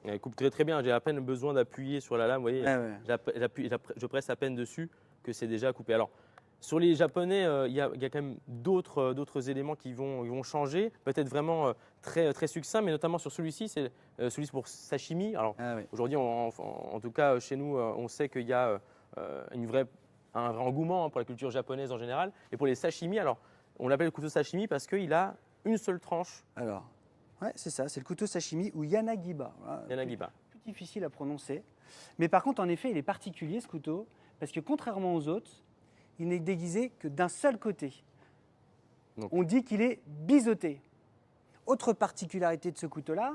Elle coupe très très bien. J'ai à peine besoin d'appuyer sur la lame. Vous voyez, Ah ouais. je presse à peine dessus que c'est déjà coupé. Alors, sur les Japonais, il y a quand même d'autres éléments qui vont changer, peut-être vraiment très, très succincts, mais notamment sur celui-ci, c'est celui pour sashimi. Alors, Ah ouais. aujourd'hui, en tout cas, chez nous, on sait qu'il y a un vrai engouement pour la culture japonaise en général. Et pour les sashimi, alors, on l'appelle le couteau sashimi parce qu'il a une seule tranche Alors, ouais, c'est ça, c'est le couteau sashimi ou yanagiba. Voilà. yanagiba. Plus difficile à prononcer. Mais par contre, en effet, il est particulier ce couteau, parce que contrairement aux autres, il n'est déguisé que d'un seul côté. Donc. On dit qu'il est biseauté. Autre particularité de ce couteau-là,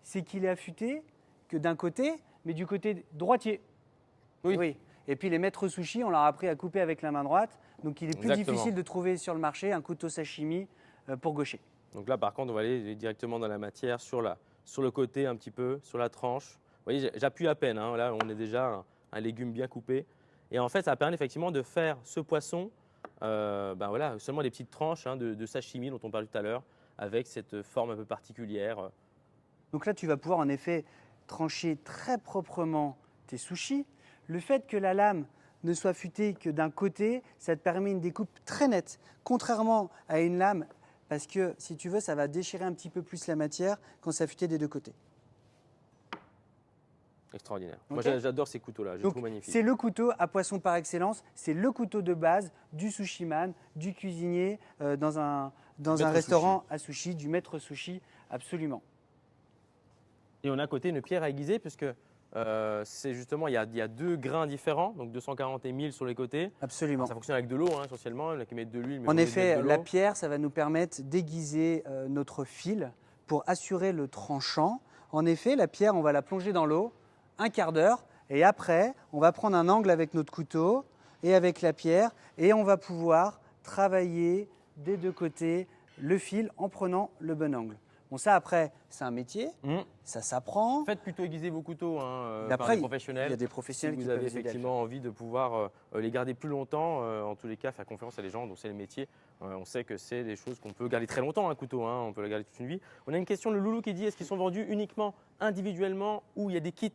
c'est qu'il est affûté que d'un côté, mais du côté droitier. Oui. Et puis les maîtres sushi, on leur a appris à couper avec la main droite, donc il est plus Exactement. difficile de trouver sur le marché un couteau sashimi pour gaucher. Donc là, par contre, on va aller directement dans la matière, sur le côté un petit peu, sur la tranche. Vous voyez, j'appuie à peine. Hein. Là, on est déjà un légume bien coupé. Et en fait, ça permet effectivement de faire ce poisson, voilà, seulement des petites tranches de sashimi dont on parlait tout à l'heure, avec cette forme un peu particulière. Donc là, tu vas pouvoir en effet trancher très proprement tes sushis. Le fait que la lame ne soit affûtée que d'un côté, ça te permet une découpe très nette, contrairement à une lame, parce que si tu veux, ça va déchirer un petit peu plus la matière quand c'est affûté des deux côtés. Extraordinaire. Ok. Moi, j'adore ces couteaux-là, je les Donc, trouve magnifiques. c'est le couteau à poisson par excellence, c'est le couteau de base du sushiman, du cuisinier dans un Maître restaurant à sushi, du maître sushi, absolument. Et on a à côté une pierre à aiguiser, puisque c'est justement, il y a 2 grains différents, donc 240 et 1000 sur les côtés. Absolument. Alors, ça fonctionne avec de l'eau, essentiellement. Il y en a qui mettent de l'huile. mais En on met effet, de la l'eau. pierre, ça va nous permettre d'aiguiser notre fil pour assurer le tranchant. En effet, la pierre, on va la plonger dans l'eau un quart d'heure et après, on va prendre un angle avec notre couteau et avec la pierre et on va pouvoir travailler des deux côtés le fil en prenant le bon angle. Bon, ça après, c'est un métier, ça s'apprend. Faites plutôt aiguiser vos couteaux Mais par après, des professionnels. il y a des professionnels Si qui vous avez peuvent aider à le effectivement envie de pouvoir les garder plus longtemps, en tous les cas, faire confiance à des gens dont c'est le métier. On sait que c'est des choses qu'on peut garder très longtemps, un couteau, on peut le garder toute une vie. On a une question de Loulou qui dit, est-ce qu'ils sont vendus uniquement individuellement ou il y a des kits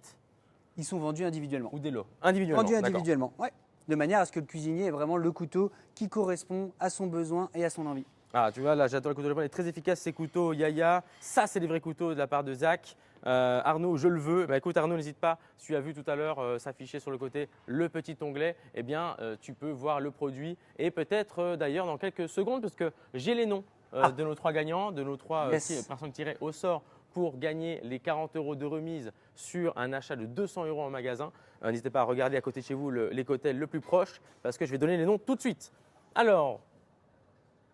Ils sont vendus individuellement. ou des lots? Individuellement. Vendus d'accord. individuellement, ouais. De manière à ce que le cuisinier ait vraiment le couteau qui correspond à son besoin et à son envie. Ah, tu vois, là, j'adore le couteau japonais. Très efficace, ces couteaux Yaya. Ça, c'est des vrais couteaux de la part de Zach. Arnaud, je le veux. Bah, écoute, Arnaud, n'hésite pas. Si tu as vu tout à l'heure s'afficher sur le côté le petit onglet, eh bien, tu peux voir le produit et peut-être d'ailleurs dans quelques secondes, parce que j'ai les noms de nos 3 gagnants, de nos 3 Yes. personnes tirées au sort pour gagner les 40 € de remise sur un achat de 200 € en magasin. N'hésitez pas à regarder à côté de chez vous l'écotel le plus proche parce que je vais donner les noms tout de suite. Alors,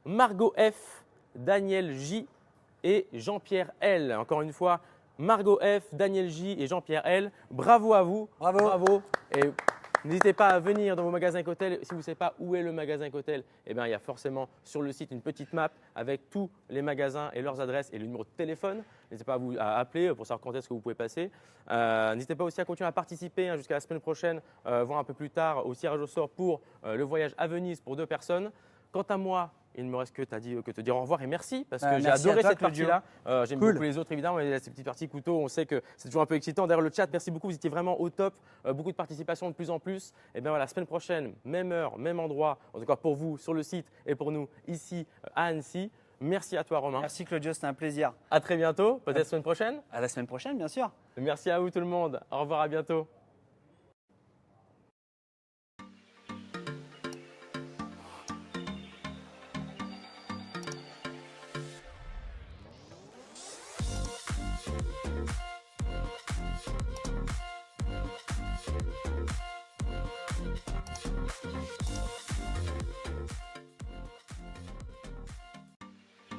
Margot F, Daniel J et Jean-Pierre L. Encore une fois, Margot F, Daniel J et Jean-Pierre L. Bravo à vous. Bravo. Et n'hésitez pas à venir dans vos magasins Ecotel. Si vous ne savez pas où est le magasin Ecotel, eh bien, il y a forcément sur le site une petite map avec tous les magasins et leurs adresses et le numéro de téléphone. N'hésitez pas à appeler pour savoir quand est-ce que vous pouvez passer. N'hésitez pas aussi à continuer à participer jusqu'à la semaine prochaine, voire un peu plus tard, au tirage au sort pour le voyage à Venise pour 2 personnes. Quant à moi, il ne me reste que te dire au revoir et merci parce que j'ai Merci à adoré toi, cette Claudio. partie-là. J'aime Cool. beaucoup les autres évidemment, mais ces petites parties couteaux, on sait que c'est toujours un peu excitant. D'ailleurs, le chat, merci beaucoup, vous étiez vraiment au top. Beaucoup de participation de plus en plus. Et bien voilà, la semaine prochaine, même heure, même endroit, en tout cas pour vous sur le site et pour nous ici à Annecy. Merci à toi, Romain. Merci Claudio, c'était un plaisir. À très bientôt, peut-être la semaine prochaine. À la semaine prochaine, bien sûr. Merci à vous tout le monde. Au revoir, à bientôt.